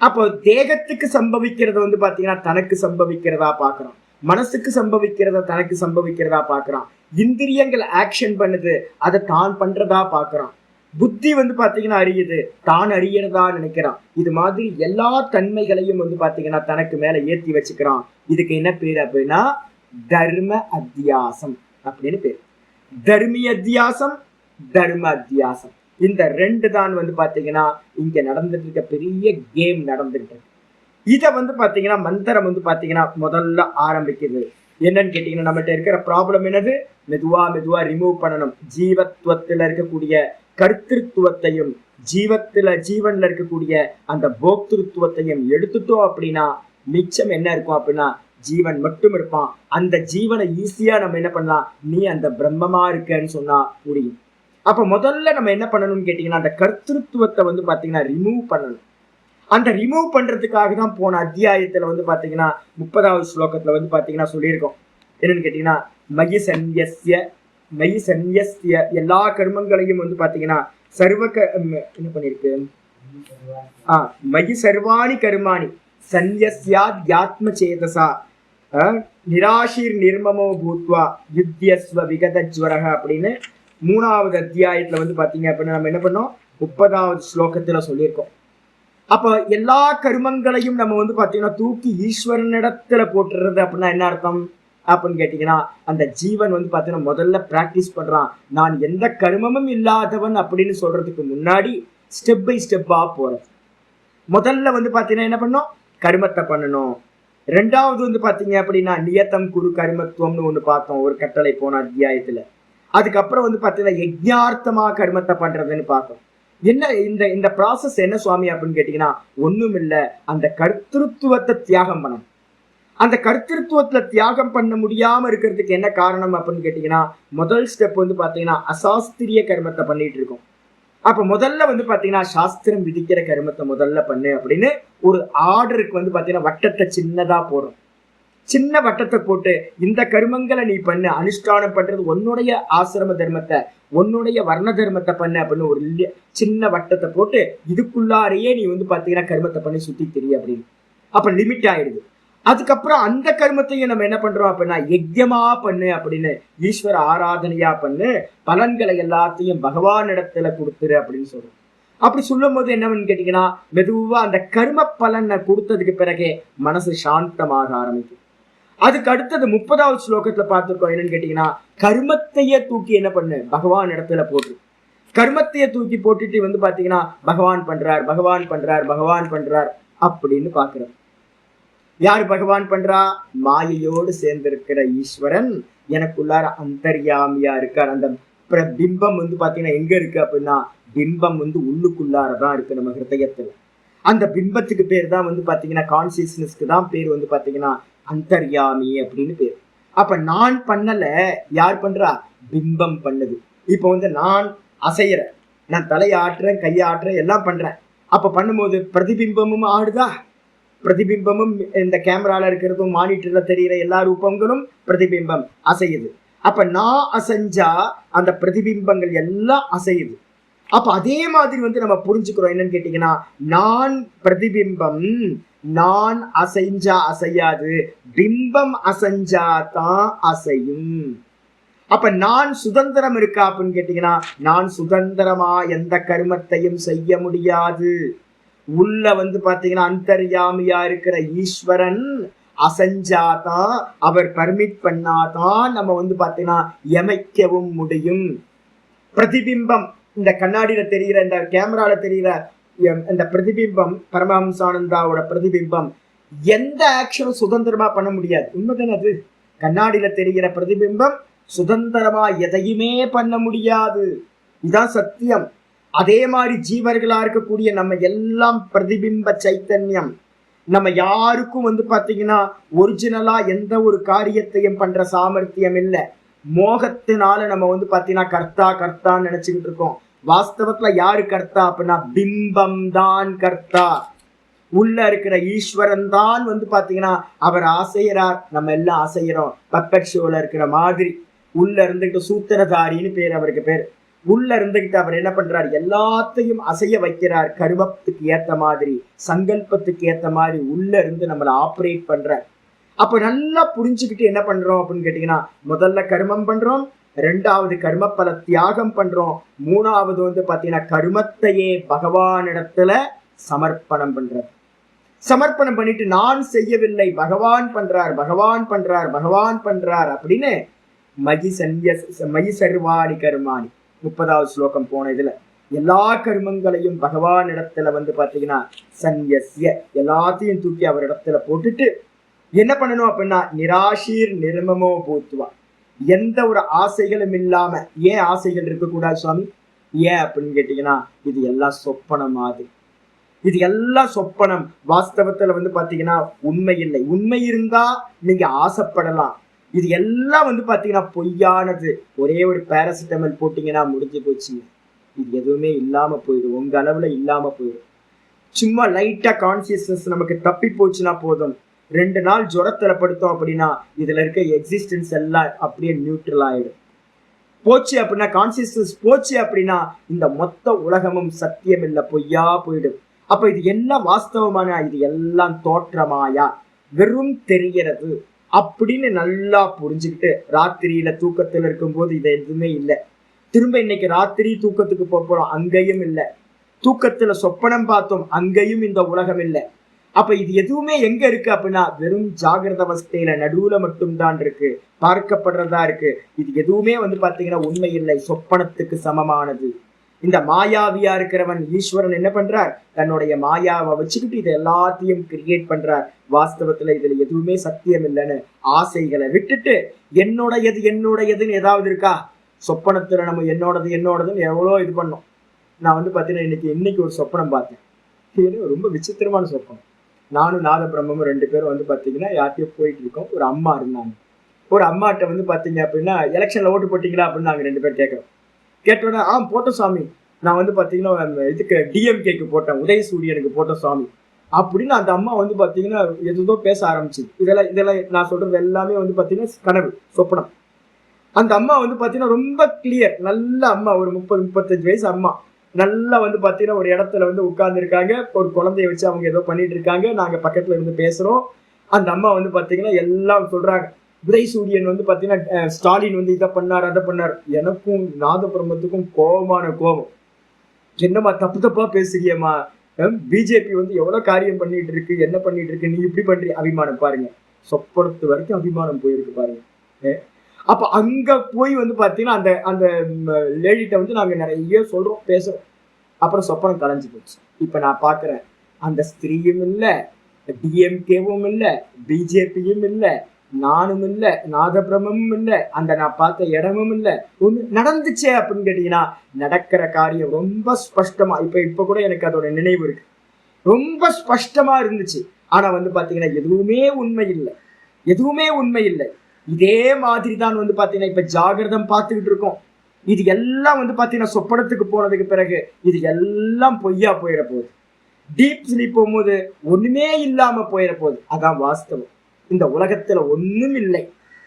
அப்போ தேகத்துக்கு சம்பவிக்கிறத வந்து பாத்தீங்கன்னா தனக்கு சம்பவிக்கிறதா பாக்குறான், மனசுக்கு சம்பவிக்கிறத தனக்கு சம்பவிக்கிறதா பாக்குறான், இந்திரியங்கள் ஆக்ஷன் பண்ணுது அதை தான் பண்றதா பாக்குறான், புத்தி வந்து பாத்தீங்கன்னா அறியுது தான் அறியறதா நினைக்கிறான். இது மாதிரி எல்லா தன்மைகளையும் வந்து பாத்தீங்கன்னா தனக்கு மேல ஏத்தி வச்சுக்கிறான். இதுக்கு என்ன பேரு அப்படின்னா தர்ம அத்தியாசம் அப்படின்னு பேரு. தர்மி அத்தியாசம், தர்ம அத்தியாசம், இந்த ரெண்டு தான் வந்து பாத்தீங்கன்னா இங்க நடந்துட்டு இருக்க பெரிய கேம் நடந்துட்டு இருக்கு. இத வந்து பாத்தீங்கன்னா மந்திரம் வந்து பாத்தீங்கன்னா முதல்ல ஆரம்பிக்குது. என்னன்னு கேட்டீங்கன்னா நம்மகிட்ட இருக்கிற ப்ராப்ளம் என்னது? மெதுவா மெதுவா ரிமூவ் பண்ணணும். ஜீவத்துவத்துல இருக்கக்கூடிய கர்த்திருவத்தையும் ஜீவன்ல இருக்கக்கூடிய அந்த போக்திருத்துவத்தையும் எடுத்துட்டோம் அப்படின்னா மிச்சம் என்ன இருக்கும் அப்படின்னா ஜீவன் மட்டும் இருப்பான். அந்த ஜீவனை ஈஸியா நம்ம என்ன பண்ணலாம்? நீ அந்த பிரம்மமா இருக்கன்னு சொன்னா புரியும். அப்ப முதல்ல நம்ம என்ன பண்ணணும்னு கேட்டீங்கன்னா அந்த கர்த்திருவத்தை வந்து பாத்தீங்கன்னா ரிமூவ் பண்ணணும். அந்த ரிமூவ் பண்றதுக்காக தான் போன அத்தியாயத்துல வந்து பாத்தீங்கன்னா 30வது ஸ்லோகத்துல வந்து பாத்தீங்கன்னா சொல்லியிருக்கோம். என்னன்னு கேட்டீங்கன்னா மயி சந்நியஸ்ய எல்லா கர்மங்களையும் வந்து பாத்தீங்கன்னா என்ன பண்ணிருக்கு? மயி சர்வாணி கர்மாணி சந்நியஸ்யாத் யாத்ம சேதசா நிராஷீர் நிர்மமோ பூத்வா யுத்தியஸ்வ விகத ஜ்வரக அப்படின்னு 3வது அத்தியாயத்துல வந்து பாத்தீங்க அப்படின்னா நம்ம என்ன பண்ணோம்? 30வது ஸ்லோகத்துல சொல்லியிருக்கோம். அப்ப எல்லா கர்மங்களையும் நம்ம வந்து பாத்தீங்கன்னா தூக்கி ஈஸ்வரனிடத்துல போட்டுறது அப்படின்னா என்ன அர்த்தம் அப்படின்னு கேட்டீங்கன்னா அந்த ஜீவன் வந்து பாத்தீங்கன்னா முதல்ல பிராக்டிஸ் பண்றான். நான் எந்த கர்மமும் இல்லாதவன் அப்படின்னு சொல்றதுக்கு முன்னாடி ஸ்டெப் பை ஸ்டெப்பா போறது. முதல்ல வந்து பாத்தீங்கன்னா என்ன பண்ணணும்? கர்மத்தை பண்ணணும். ரெண்டாவது வந்து பாத்தீங்க அப்படின்னா நியத்தம் குரு கர்மத்துவம்னு ஒண்ணு பார்த்தோம் ஒரு கட்டளை போன அத்தியாயத்துல. அதுக்கப்புறம் வந்து பாத்தீங்கன்னா யஜ்ஞார்த்தமா கர்மத்தை பண்றதுன்னு பார்த்தோம். என்ன இந்த ப்ராசஸ் என்ன சுவாமி அப்படின்னு கேட்டீங்கன்னா ஒண்ணும் இல்ல, அந்த கர்த்திருவத்தை தியாகம் பண்ணணும். அந்த கர்த்திருவத்துல தியாகம் பண்ண முடியாம இருக்கிறதுக்கு என்ன காரணம் அப்படின்னு கேட்டீங்கன்னா முதல் ஸ்டெப் வந்து பாத்தீங்கன்னா அசாஸ்திரிய கர்மத்தை பண்ணிட்டு இருக்கோம். அப்ப முதல்ல வந்து பாத்தீங்கன்னா சாஸ்திரம் விதிக்கிற கர்மத்தை முதல்ல பண்ணு அப்படின்னு ஒரு ஆர்டருக்கு வந்து பாத்தீங்கன்னா வட்டத்தை சின்னதா போடுறோம். சின்ன வட்டத்தை போட்டு இந்த கர்மங்களை நீ பண்ணு, அனுஷ்டானம் பண்றது உன்னுடைய ஆசிரம தர்மத்தை உன்னுடைய வர்ண தர்மத்தை பண்ணு அப்படின்னு ஒரு சின்ன வட்டத்தை போட்டு இதுக்குள்ளாரையே நீ வந்து பாத்தீங்கன்னா கர்மத்தை பண்ணி சுத்தி தெரிய அப்படின்னு அப்ப லிமிட் ஆயிடுது. அதுக்கப்புறம் அந்த கர்மத்தையும் நம்ம என்ன பண்றோம் அப்படின்னா யஜ்யமா பண்ணு அப்படின்னு, ஈஸ்வர ஆராதனையா பண்ணு, பலன்களை எல்லாத்தையும் பகவான் இடத்துல கொடுத்துரு அப்படின்னு சொல்றோம். அப்படி சொல்லும் போது என்னன்னு கேட்டீங்கன்னா, மெதுவா அந்த கர்ம பலனை கொடுத்ததுக்கு பிறகே மனசு சாந்தமாக ஆரம்பிக்கும். அதுக்கு அடுத்தது 30வது ஸ்லோகத்துல பார்த்திருக்கோம். என்னன்னு கேட்டீங்கன்னா, கர்மத்தையே தூக்கி என்ன பண்ணு, பகவான் இடத்துல போட்டு, கர்மத்தையே தூக்கி போட்டுட்டு வந்து பாத்தீங்கன்னா பகவான் பண்றார், பகவான் பண்றார், பகவான் பண்றார் அப்படின்னு பாக்குறோம். யாரு பகவான் பண்றா? மாயையோடு சேர்ந்திருக்கிற ஈஸ்வரன் எனக்குள்ளார அந்தர்யாமியா இருக்கார். அந்த பிம்பம் வந்து பாத்தீங்கன்னா எங்க இருக்கு அப்படின்னா, பிம்பம் வந்து உள்ளுக்குள்ளாரதான் இருக்கு நம்ம ஹிருதயத்துல. அந்த பிம்பத்துக்கு பேர் தான் வந்து பாத்தீங்கன்னா, கான்சியஸ்னஸ்க்கு தான் பேர் வந்து பாத்தீங்கன்னா அந்தர்யாமி அப்படின்னு பேர். அப்ப நான் பண்ணல, யார் பண்றா? பிம்பம் பண்ணுது. இப்ப வந்து நான் அசையறேன், நான் தலையை ஆட்டுறேன், கையை ஆட்டுறேன், எல்லாம் பண்றேன். அப்ப பண்ணும்போது பிரதிபிம்பமும் ஆடுதா? பிரதிபிம்பமும் இந்த கேமரால இருக்கிறதும் மானிட்டர்ல தெரிகிற எல்லா ரூபங்களும் பிரதிபிம்பம் அசையுது. அப்ப நான் அசைஞ்சா அந்த பிரதிபிம்பங்கள் எல்லாம் அசையுது. அப்ப அதே மாதிரி வந்து நம்ம புரிஞ்சுக்கிறோம். என்னன்னு கேட்டீங்கன்னா, நான் பிரதிபிம்பம், நான் அசைஞ்சா அசையாது, பிம்பம் அசைஞ்சா தான் அசையும். அப்ப நான் சுதந்திரம் இருக்கா அப்படின்னு கேட்டீங்கன்னா, நான் சுதந்திரமா எந்த கர்மத்தையும் செய்ய முடியாது. உள்ள வந்து பாத்தீங்கன்னா அந்தர்யாமியா இருக்கிற ஈஸ்வரன் அசைஞ்சாதான், அவர் பர்மிட் பண்ணாதான் நம்ம வந்து பாத்தீங்கன்னா எமைக்கவும் முடியும். பிரதிபிம்பம், இந்த கண்ணாடியில தெரிகிற, இந்த கேமரால தெரிகிற இந்த பிரதிபிம்பம், பரமஹம்சானந்தாவோட பிரதிபிம்பம் எந்த ஆக்ஷனும் சுதந்திரமா பண்ண முடியாது. உண்மைதானே அது? கண்ணாடியில தெரிகிற பிரதிபிம்பம் சுதந்திரமா எதையுமே பண்ண முடியாது. இதுதான் சத்தியம். அதே மாதிரி ஜீவர்களா இருக்கக்கூடிய நம்ம எல்லாம் பிரதிபிம்ப சைத்தன்யம். நம்ம யாருக்கும் வந்து பாத்தீங்கன்னா ஒரிஜினலா எந்த ஒரு காரியத்தையும் பண்ற சாமர்த்தியம் இல்லை. மோகத்தினால நம்ம வந்து பாத்தீங்கன்னா கர்த்தா கர்த்தான்னு நினைச்சுக்கிட்டு இருக்கோம். வாஸ்தவத்துல யாரு கர்த்தா அப்படின்னா, பிம்பம் தான் கர்த்தா. உள்ள இருக்கிற ஈஸ்வரன் தான் வந்து பாத்தீங்கன்னா அவர் அசைகிறார், நம்ம எல்லாம் அசைகிறோம். பப்பட் ஷோல இருக்கிற மாதிரி உள்ள இருந்துகிட்டு சூத்திரதாரின்னு பேர், அவருக்கு பேர். உள்ள இருந்துகிட்டு அவர் என்ன பண்றார்? எல்லாத்தையும் அசைய வைக்கிறார். கர்மத்துக்கு ஏத்த மாதிரி, சங்கல்பத்துக்கு ஏத்த மாதிரி உள்ள இருந்து நம்மளை ஆப்ரேட் பண்றார். அப்ப நல்லா புரிஞ்சுக்கிட்டு என்ன பண்றோம் அப்படின்னு கேட்டீங்கன்னா, முதல்ல கர்மம் பண்றோம், ரெண்டாவது கர்ம பல தியாகம் பண்றோம், மூணாவது வந்து பாத்தீங்கன்னா கர்மத்தையே பகவானிடத்துல சமர்ப்பணம் பண்றது. சமர்ப்பணம் பண்ணிட்டு நான் செய்யவில்லை, பகவான் பண்றார், பகவான் பண்றார், பகவான் பண்றார் அப்படின்னு மயி சர்வாணி கர்மாணி 30வது ஸ்லோகம் போன இதுல எல்லா கர்மங்களையும் பகவான் இடத்துல வந்து பாத்தீங்கன்னா சன்யஸ்ய, எல்லாத்தையும் தூக்கி அவர் இடத்துல போட்டுட்டு என்ன பண்ணணும் அப்படின்னா, நிராஷீர் நிர்மமோ பூத்துவா, எந்த ஒரு ஆசைகளும் இல்லாம. ஏன் ஆசைகள் இருக்கக்கூடாது சுவாமி? ஏன் அப்படின்னு கேட்டீங்கன்னா, இது எல்லாம் சொப்பனம் மாதிரி, இது எல்லாம் சொப்பனம். வாஸ்தவத்துல வந்து பாத்தீங்கன்னா உண்மை இல்லை. உண்மை இருந்தா நீங்க ஆசைப்படலாம். இது எல்லாம் வந்து பாத்தீங்கன்னா பொய்யானது. ஒரே ஒரு பேராசிட்டமல் போட்டீங்கன்னா முடிஞ்சு போச்சுங்க. இது எதுவுமே இல்லாம போயிடும், உங்க அளவுல இல்லாம போயிடும். சும்மா லைட்டா கான்சியஸ்னஸ் நமக்கு தப்பி போச்சுன்னா போதும், 2 நாள் ஜுரத்துல படுத்தோம் அப்படின்னா இதுல இருக்க எக்ஸிஸ்டன்ஸ் எல்லாம் அப்படியே நியூட்ரல் ஆயிடும். போச்சு அப்படின்னா, கான்சியஸ்னஸ் போச்சு அப்படின்னா இந்த மொத்த உலகமும் சத்தியம் இல்லை, பொய்யா போயிடும். அப்ப இது எல்லாம் வாஸ்தவமான, இது எல்லாம் தோற்றமாயா, வெறும் தெரிகிறது அப்படின்னு நல்லா புரிஞ்சுக்கிட்டு ராத்திரியில தூக்கத்துல இருக்கும்போது இது எதுவுமே இல்லை. திரும்ப இன்னைக்கு ராத்திரி தூக்கத்துக்கு போறோம், அங்கேயும் இல்லை. தூக்கத்துல சொப்பனம் பார்த்தோம், அங்கேயும் இந்த உலகம் இல்லை. அப்ப இது எதுவுமே எங்க இருக்கு அப்படின்னா, வெறும் ஜாகிரத அவஸ்தையில நடுவுல மட்டும்தான் இருக்கு, பார்க்கப்படுறதா இருக்கு. இது எதுவுமே வந்து பாத்தீங்கன்னா உண்மை இல்லை, சொப்பனத்துக்கு சமமானது. இந்த மாயாவியா இருக்கிறவன் ஈஸ்வரன் என்ன பண்றார்? தன்னுடைய மாயாவை வச்சுக்கிட்டு இது எல்லாத்தையும் கிரியேட் பண்றார். வாஸ்தவத்துல இதுல எதுவுமே சத்தியம் இல்லைன்னு ஆசைகளை விட்டுட்டு என்னுடையது என்னுடையதுன்னு ஏதாவது இருக்கா? சொப்பனத்துல நம்ம என்னோடதுன்னு எவ்வளோ இது பண்ணோம். நான் வந்து பாத்தீங்கன்னா இன்னைக்கு ஒரு சொப்பனம் பார்த்தேன். இது ரொம்ப விசித்திரமான சொப்பனம். நானும் நாத பிரம்மமும் 2 பேரும் வந்து பாத்தீங்கன்னா யார்கிட்டயும் போயிட்டு இருக்கோம். ஒரு அம்மா இருந்தாங்க. ஒரு அம்மாட்ட வந்து பாத்தீங்க அப்படின்னா, எலெக்ஷன்ல ஓட்டு போட்டீங்களா அப்படின்னு நாங்க 2 பேர் கேட்கிறோம். கேட்டோன்னா, போட்டோம் சாமி, நான் வந்து பாத்தீங்கன்னா இதுக்கு டிஎம்கேக்கு போட்டேன், உதயசூரியனுக்கு போட்டோம் சாமி அப்படின்னு அந்த அம்மா வந்து பாத்தீங்கன்னா எதோ பேச ஆரம்பிச்சு. இதெல்லாம் நான் சொல்றது எல்லாமே வந்து பாத்தீங்கன்னா கனவு, சொப்பனம். அந்த அம்மா வந்து பாத்தீங்கன்னா ரொம்ப கிளியர், நல்ல அம்மா, ஒரு 30-35 வயசு அம்மா. நல்லா வந்து பாத்தீங்கன்னா ஒரு இடத்துல வந்து உட்கார்ந்து இருக்காங்க. ஒரு குழந்தைய வச்சு அவங்க ஏதோ பண்ணிட்டு இருக்காங்க. நாங்க பக்கத்துல இருந்து பேசுறோம். அந்த அம்மா வந்து பாத்தீங்கன்னா எல்லாம் சொல்றாங்க. உதயசூரியன் வந்து பாத்தீங்கன்னா ஸ்டாலின் வந்து இதை பண்ணார் அதை பண்ணார். எனக்கும் நாதபிரம்மத்துக்கும் கோபமான கோபம். என்னம்மா தப்பு தப்பா பேசுறியம்மா, பிஜேபி வந்து எவ்வளவு காரியம் பண்ணிட்டு இருக்கு, என்ன பண்ணிட்டு இருக்கு, நீ இப்படி பண்றீ. அபிமானம் பாருங்க, சொப்பனத்து வரைக்கும் அபிமானம் போயிருக்கு பாருங்க. அப்ப அங்க போய் வந்து பாத்தீங்கன்னா அந்த அந்த லேடிட்ட வந்து நாங்க நிறைய சொல்றோம் பேசுறோம். அப்புறம் சொப்பனம் கலைஞ்சு போச்சு. இப்ப நான் பாக்குறேன், அந்த ஸ்திரீயும் இல்ல, டிஎம்கேவும் இல்ல, பிஜேபியும் இல்ல, நானும் இல்ல, நாதபிரமும் இல்ல, அந்த நான் பார்த்த இடமும் இல்ல. ஒண்ணு நடந்துச்சே அப்படின்னு கேட்டீங்கன்னா, நடக்கிற காரியம் ரொம்ப ஸ்பஷ்டமா இப்ப கூட எனக்கு அதோட நினைவு இருக்கு. ரொம்ப ஸ்பஷ்டமா இருந்துச்சு. ஆனா வந்து பாத்தீங்கன்னா எதுவுமே உண்மை இல்லை, எதுவுமே உண்மை இல்லை. இதே மாதிரி தான் வந்து பாத்தீங்கன்னா இப்ப ஜாகிரதம் பார்த்துக்கிட்டு இருக்கோம். இது எல்லாம் வந்து பாத்தீங்கன்னா சொப்பனத்துக்கு போனதுக்கு பிறகு இது எல்லாம் பொய்யா போயிட போகுது. டீப் ஸ்லீப் போகும்போது ஒண்ணுமே இல்லாம போயிட போகுது. அதான் வாஸ்தவம். இந்த உலகத்துல ஒண்ணும் இல்லை.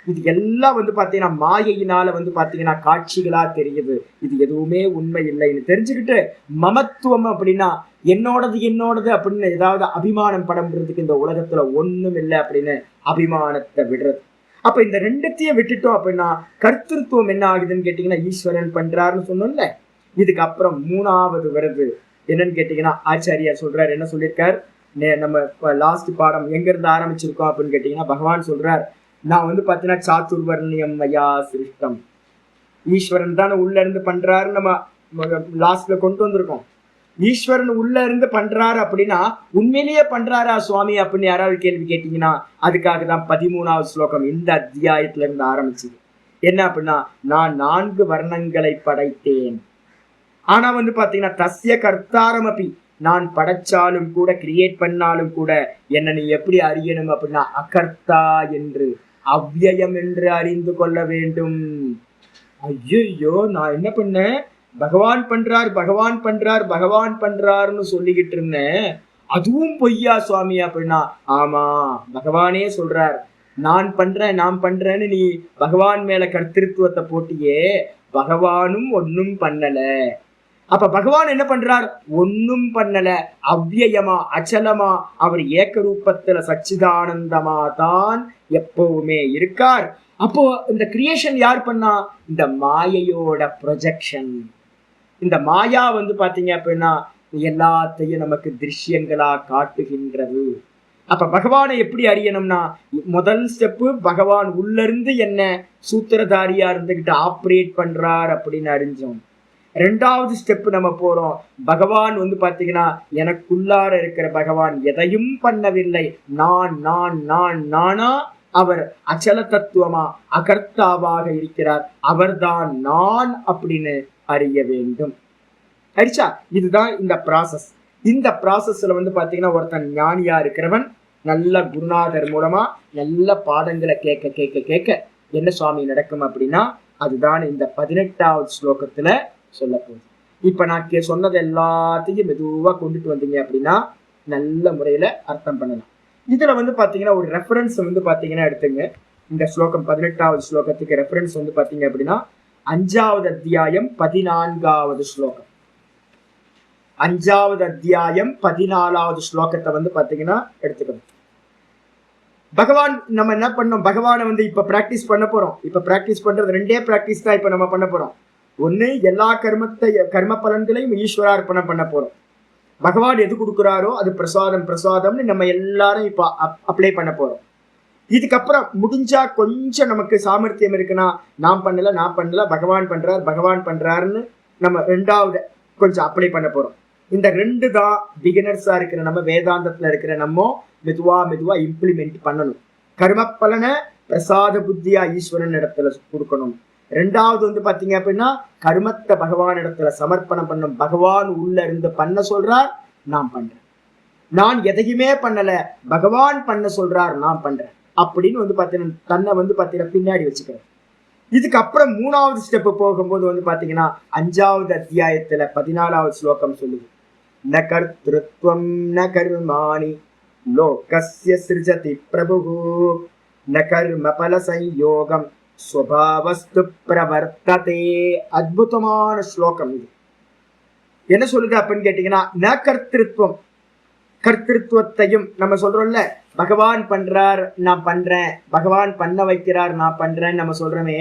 இது எல்லாம் வந்து பாத்தீங்கன்னா மாயையினால வந்து பாத்தீங்கன்னா காட்சிகளா தெரியுது. இது எதுவுமே உண்மை இல்லைன்னு தெரிஞ்சுக்கிட்டு, மமத்துவம் அப்படின்னா என்னோடது என்னோடது அப்படின்னு ஏதாவது அபிமானம் படம்ன்றதுக்கு இந்த உலகத்துல ஒண்ணும் இல்லை அப்படின்னு அபிமானத்தை விடுறது. அப்ப இந்த ரெண்டுத்தையும் விட்டுட்டோம் அப்படின்னா கர்த்திருவம் என்ன ஆகுதுன்னு கேட்டீங்கன்னா, ஈஸ்வரன் பண்றாருன்னு சொன்னோம்ல. இதுக்கு அப்புறம் மூணாவது வருது என்னன்னு கேட்டீங்கன்னா, ஆச்சாரியார் சொல்றாரு. என்ன சொல்லியிருக்கார், நம்ம லாஸ்ட் பாடம் எங்க இருந்து ஆரம்பிச்சிருக்கோம் அப்படின்னு கேட்டீங்கன்னா, பகவான் சொல்றார், நான் வந்து பாத்தீங்கன்னா சாத்துர்வர்ணியம் மயா சிருஷ்டம். ஈஸ்வரன் தானே உள்ள இருந்து பண்றாரு, நம்ம லாஸ்ட்ல கொண்டு வந்திருக்கோம். ஈஸ்வரன் உள்ள இருந்து பண்றாரு அப்படின்னா உண்மையிலேயே பண்றாரா சுவாமி அப்படின்னு யாராவது கேள்வி கேட்டீங்கன்னா, அதுக்காக தான் 13வது ஸ்லோகம் இந்த அத்தியாயத்துல இருந்து ஆரம்பிச்சது. என்ன அப்படின்னா, நான் 4 வர்ணங்களை படைத்தேன். ஆனா வந்து பாத்தீங்கன்னா தஸ்ய கர்த்தாரம் அப்படி, நான் படைச்சாலும் கூட கிரியேட் பண்ணாலும் கூட என்ன நீ எப்படி அறியணும் அப்படின்னா, அகர்த்தா என்று, அவ்யயம் என்று அறிந்து கொள்ள வேண்டும். ஐயோ, நான் என்ன பண்ணேன், பகவான் பண்றார் பகவான் பண்றார் பகவான் பண்றாருன்னு சொல்லிக்கிட்டு இருந்தேன், அதுவும் பொய்யா சுவாமி அப்படின்னா, ஆமா பகவானே சொல்றார், நான் பண்றேன் நான் பண்றேன்னு நீ பகவான் மேல கர்த்திருவத்தை போட்டியே, பகவானும் ஒன்னும் பண்ணல. அப்ப பகவான் என்ன பண்றார், ஒன்னும் பண்ணல, அவ்யயமா அச்சலமா அவர் ஏக்க ரூபத்துல சச்சிதானந்தமா தான் எப்பவுமே இருக்கார். அப்போ இந்த கிரியேஷன் யார் பண்ணா, இந்த மாயையோட ப்ரொஜெக்ஷன். இந்த மாயா வந்து பாத்தீங்க அப்படின்னா எல்லாத்தையும் நமக்கு திருஷ்யங்களா காட்டுகின்றது. அப்ப பகவானை எப்படி அறியணும்னா, முதல் ஸ்டெப்பு பகவான் உள்ள இருந்து என்ன சூத்திரதாரியா இருந்துகிட்டு ஆப்ரேட் பண்றார் அப்படின்னு அறிஞ்சோம். 2வது ஸ்டெப் நம்ம போறோம், பகவான் வந்து பாத்தீங்கன்னா எனக்குள்ளார இருக்கிற பகவான் எதையும் பண்ணவில்லை, நான் நான் நான் நானா, அவர் அச்சல தத்துவமா அகர்த்தாவாக இருக்கிறார், அவர்தான் நான் அப்படின்னு அறிய வேண்டும். ஆயிடுச்சா? இதுதான் இந்த ப்ராசஸ். இந்த ப்ராசஸ்ல வந்து பாத்தீங்கன்னா ஒருத்தன் ஞானியா இருக்கிறவன் நல்ல குருநாதர் மூலமா நல்ல பாடங்களை கேட்க கேட்க கேட்க என்ன சுவாமி நடக்கும் அப்படின்னா, அதுதான் இந்த 18வது ஸ்லோகத்துல சொல்ல போகுது. இப்ப நான் சொன்னது எல்லாத்தையும் மெதுவா கொண்டுட்டு வந்தீங்க அப்படின்னா நல்ல முறையில அர்த்தம் பண்ணலாம். இதுல வந்து பாத்தீங்கன்னா ஒரு ரெஃபரன்ஸ் வந்து பாத்தீங்கன்னா எடுத்துங்க. இந்த ஸ்லோகம் 18வது ஸ்லோகத்துக்கு ரெஃபரன்ஸ் வந்து பாத்தீங்க அப்படின்னா 5வது அத்தியாயம் 14வது ஸ்லோகம். 5வது அத்தியாயம் 14வது ஸ்லோகத்தை வந்து பாத்தீங்கன்னா எடுத்துக்கணும். பகவான் நம்ம என்ன பண்ணோம், பகவானை வந்து இப்ப பிராக்டிஸ் பண்ண போறோம். இப்ப பிராக்டிஸ் பண்றது 2 பிராக்டிஸ் தான் இப்ப நம்ம பண்ண போறோம். ஒண்ணு, எல்லா கர்ம பலன்களையும் ஈஸ்வரார்ப்பணம் பண்ண போறோம். பகவான் எது கொடுக்குறாரோ அது பிரசாதம் பிரசாதம்னு நம்ம எல்லாரும் இப்ப அப்ளை பண்ண போறோம். இதுக்கப்புறம் முடிஞ்சா கொஞ்சம் நமக்கு சாமர்த்தியம் இருக்குன்னா, நான் பண்ணல பகவான் பண்றாருன்னு நம்ம 2வது கொஞ்சம் அப்ளை பண்ண போறோம். இந்த 2 தான் பிகினர்ஸா இருக்கிற நம்ம, வேதாந்தத்துல இருக்கிற நம்ம மெதுவா மெதுவா இம்ப்ளிமெண்ட் பண்ணணும். கர்ம பலனை பிரசாத புத்தியா ஈஸ்வரன் இடத்துல கொடுக்கணும். 2வது வந்து பாத்தீங்க அப்படின்னா கர்மத்தை பகவான் இடத்துல சமர்ப்பணம் பண்ணும். பகவான் உள்ள இருந்து பண்ண சொல்றார், நான் பண்றேன். நான் எதையுமே பண்ணல, பகவான் பண்ண சொல்றார், நான் பண்றேன் அப்படின்னு வந்து பாத்தீங்கன்னா தன்னை வந்து பாத்தீங்கன்னா பின்னாடி வச்சுக்கிறேன். இதுக்கப்புறம் 3வது ஸ்டெப் போகும்போது வந்து பாத்தீங்கன்னா 5வது அத்தியாயத்துல 14வது ஸ்லோகம் சொல்லுது, ந கர்த்ருத்வம் ந கர்மாணி லோகஸ்ய சிருஜதி பிரபுஹு ந கர்ம பல சம்யோகம் ஸ்வபாவஸ்து பிரவர்த்ததே. அற்புதமான ஸ்லோகம் இது. என்ன சொல்லுது அப்படின்னு கேட்டீங்கன்னா, ந கர்த்திருவம், கர்த்திருவத்தையும் நம்ம சொல்றோம்ல, பகவான் பண்றார் நான் பண்றேன், பகவான் பண்ண வைக்கிறார் நான் பண்றேன்னு நம்ம சொல்றோமே,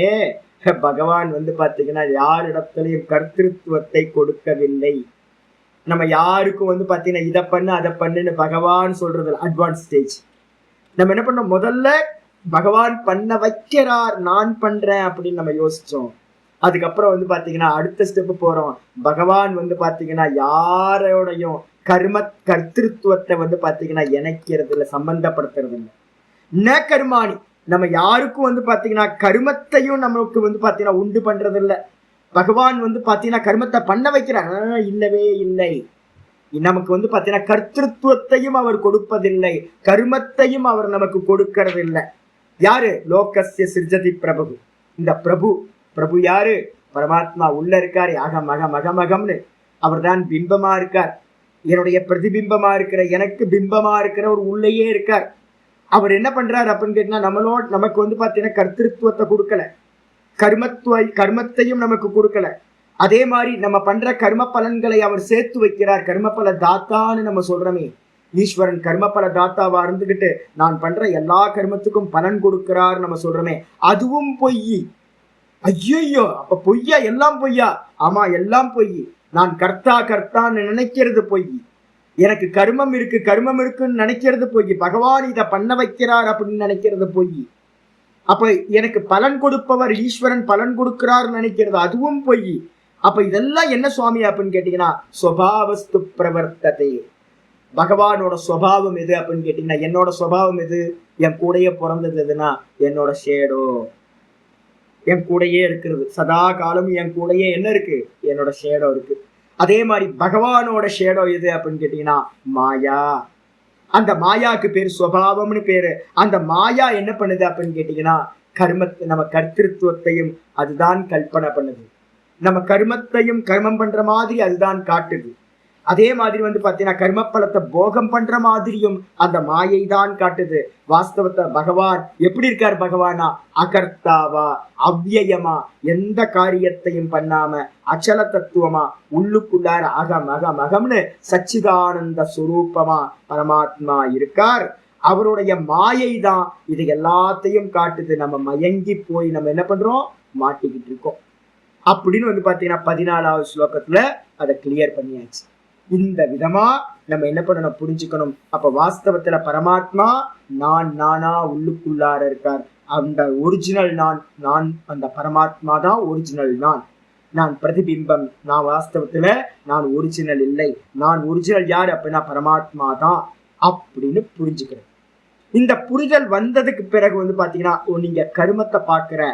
பகவான் பாத்தீங்கன்னா யாரிடத்திலையும் கர்த்திருவத்தை கொடுக்கவில்லை. நம்ம யாருக்கும் பாத்தீங்கன்னா இதை பண்ணு அதை பண்ணுன்னு பகவான் சொல்றது அட்வான்ஸ் ஸ்டேஜ். நம்ம என்ன பண்ணோம், முதல்ல பகவான் பண்ண வைக்கிறார் நான் பண்றேன் அப்படின்னு நம்ம யோசிச்சோம். அதுக்கப்புறம் பாத்தீங்கன்னா அடுத்த ஸ்டெப் போறோம். பகவான் பாத்தீங்கன்னா யாரோடையும் கர்த்திருவத்தை பாத்தீங்கன்னா இணைக்கிறது இல்லை, சம்பந்தப்படுத்துறது இல்லை. ந கர்மாணி, நம்ம யாருக்கும் பாத்தீங்கன்னா கர்மத்தையும் நமக்கு பாத்தீங்கன்னா உண்டு பண்றது இல்லை. பகவான் பாத்தீங்கன்னா கர்மத்தை பண்ண வைக்கிறார், இல்லவே இல்லை. நமக்கு பாத்தீங்கன்னா கர்த்திருவத்தையும் அவர் கொடுப்பதில்லை, கர்மத்தையும் அவர் நமக்கு கொடுக்கறது இல்லை. யாரு? லோகஸ்ய சிருஜதி பிரபு. இந்த பிரபு யாரு? பரமாத்மா உள்ள இருக்காரு, அகம் அகம் அகமகம்னு. அவர் தான் பிம்பமா இருக்கார், என்னுடைய பிரதிபிம்பமா இருக்கிற, எனக்கு பிம்பமா இருக்கிற ஒரு உள்ளேயே இருக்கார். அவர் என்ன பண்றாரு அப்படின்னு கேட்டா, நமக்கு பாத்தீங்கன்னா கர்த்திருவத்தை கொடுக்கல, கர்மத்தையும் நமக்கு கொடுக்கல. அதே மாதிரி நம்ம பண்ற கர்ம பலன்களை அவர் சேர்த்து வைக்கிறார். கர்மபல தாத்தான்னு நம்ம சொல்றோமே, ஈஸ்வரன் கர்மபல தாத்தாவா இருந்துகிட்டு நான் பண்ற எல்லா கர்மத்துக்கும் பலன் கொடுக்கிறார் நம்ம சொல்றோமே, அதுவும் பொய். ஐயோ, அப்ப பொய்யா? எல்லாம் பொய்யா? ஆமா, எல்லாம் பொய். நான் கர்த்தான்னு நினைக்கிறது பொய். எனக்கு கர்மம் இருக்குன்னு நினைக்கிறது பொய். பகவான் இதை பண்ண வைக்கிறார் அப்படின்னு நினைக்கிறது பொய். அப்ப எனக்கு பலன் கொடுப்பவர் ஈஸ்வரன் பலன் கொடுக்கிறார் நினைக்கிறது அதுவும் பொய். அப்ப இதெல்லாம் என்ன சுவாமி அப்படின்னு கேட்டீங்கன்னா, ஸ்வபாவஸ்து பிரவர்த்ததே. பகவானோட சுவாவம் எது அப்படின்னு கேட்டீங்கன்னா, என்னோட சுவாவம் எது? என் கூடையே பிறந்தது எதுனா என்னோட ஷேடோ, என் கூடையே இருக்கிறது. சதா காலமும் என் கூடையே என்ன இருக்கு? என்னோட ஷேடோ இருக்கு. அதே மாதிரி பகவானோட ஷேடோ எது அப்படின்னு கேட்டீங்கன்னா மாயா. அந்த மாயாக்கு பேர் சுவாவம்னு பேரு. அந்த மாயா என்ன பண்ணுது அப்படின்னு கேட்டீங்கன்னா, கர்மத்தை நம்ம கர்த்திருவத்தையும் அதுதான் கல்பனை பண்ணுது. நம்ம கர்மத்தையும் கர்மம் பண்ற மாதிரி அதுதான் காட்டுது. அதே மாதிரி பாத்தீங்கன்னா கர்ம பலத்தை போகம் பண்ற மாதிரியும் அந்த மாயை தான் காட்டுது. வாஸ்தவத்தை பகவான் எப்படி இருக்கார்? பகவானா அகர்த்தாவா, அவ்யயமா, எந்த காரியத்தையும் பண்ணாம அச்சல தத்துவமா, உள்ளுக்குள்ளார அகம் அகம் அகம்னு சச்சிதானந்த சுரூபமா பரமாத்மா இருக்கார். அவருடைய மாயை தான் இது எல்லாத்தையும் காட்டுது. நம்ம மயங்கி போய் நம்ம என்ன பண்றோம்? மாட்டிக்கிட்டு இருக்கோம் அப்படின்னு பாத்தீங்கன்னா 14வது ஸ்லோகத்துல அதை கிளியர் பண்ணியாச்சு. இந்த விதமா நம்ம என்ன பண்ணணும்? புரிஞ்சுக்கணும். அப்ப வாஸ்தவத்துல பரமாத்மா நானா உள்ளுக்குள்ளார இருக்கார். அந்த ஒரிஜினல் நான் அந்த பரமாத்மா தான் ஒரிஜினல் நான் பிரதிபிம்பம். நான் வாஸ்தவத்துல நான் ஒரிஜினல் இல்லை. நான் ஒரிஜினல் யார் அப்படின்னா பரமாத்மா தான் அப்படின்னு புரிஞ்சுக்கிறேன். இந்த புரிதல் வந்ததுக்கு பிறகு பாத்தீங்கன்னா நீங்க கர்மத்தை பார்க்கிற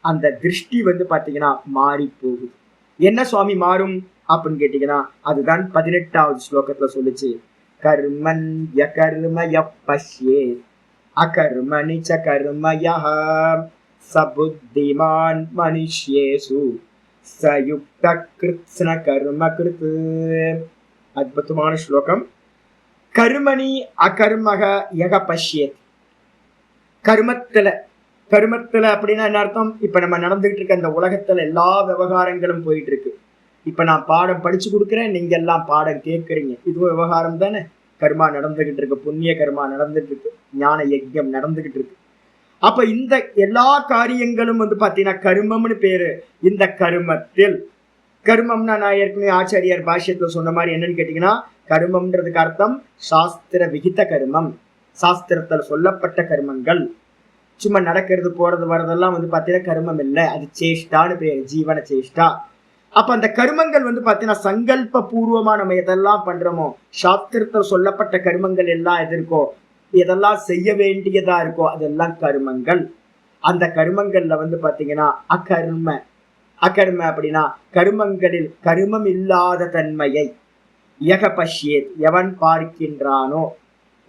அந்த திருஷ்டி பாத்தீங்கன்னா மாறி போகுது. என்ன சுவாமி மாறும் அப்படின்னு கேட்டீங்கன்னா, அதுதான் 18வது ஸ்லோகத்துல சொல்லுச்சு. கர்மன் யகர்மய பஷ்யே அகர்மணி ச கர்மயஹ சபுத்திமான் மனுஷ்யேஷு சயுக்த கிருத்ஸ்ன கர்ம கிருத். அற்புதமான ஸ்லோகம். கர்மணி அகர்மக யக பஷ்யேத். கர்மத்துல அப்படின்னா என்ன அர்த்தம்? இப்ப நம்ம நடந்துகிட்டு இருக்க அந்த உலகத்துல எல்லா விவகாரங்களும் போயிட்டு இருக்கு. இப்ப நான் பாடம் படிச்சு கொடுக்குறேன், நீங்க எல்லாம் பாடம் கேட்கறீங்க. இதுவும் விவகாரம் தானே. கர்மா நடந்துகிட்டு இருக்கு, புண்ணிய கர்மா நடந்துட்டு இருக்கு, ஞான யஜ்யம் நடந்துகிட்டு இருக்கு. அப்ப இந்த எல்லா காரியங்களும் பாத்தீங்கன்னா கர்மம்னு பேரு. இந்த கர்மத்தில் கர்மம்னா நான் ஏற்கனவே ஆச்சாரியார் பாஷ்யத்துல சொன்ன மாதிரி என்னன்னு கேட்டீங்கன்னா, கர்மம்ன்றதுக்கு அர்த்தம் சாஸ்திர விகித கர்மம், சாஸ்திரத்தில் சொல்லப்பட்ட கர்மங்கள். சும்மா நடக்கிறது போறது வர்றதெல்லாம் பாத்தீங்கன்னா கர்மம் இல்லை, அது சேஷ்டான்னு பேரு, ஜீவன சேஷ்டா. அப்ப அந்த கர்மங்கள் பாத்தீங்கன்னா சங்கல்ப பூர்வமா நம்ம எதெல்லாம் பண்றோமோ, சாஸ்திரத்தில் சொல்லப்பட்ட கர்மங்கள் எல்லாம் எது இருக்கோ, எதெல்லாம் செய்ய வேண்டியதா இருக்கோ அதெல்லாம் கர்மங்கள். அந்த கர்மங்கள்ல பாத்தீங்கன்னா அகர்ம அப்படின்னா கர்மங்களில் கர்மம் இல்லாத தன்மையை யக பஷ்யேத், எவன் பார்க்கின்றானோ.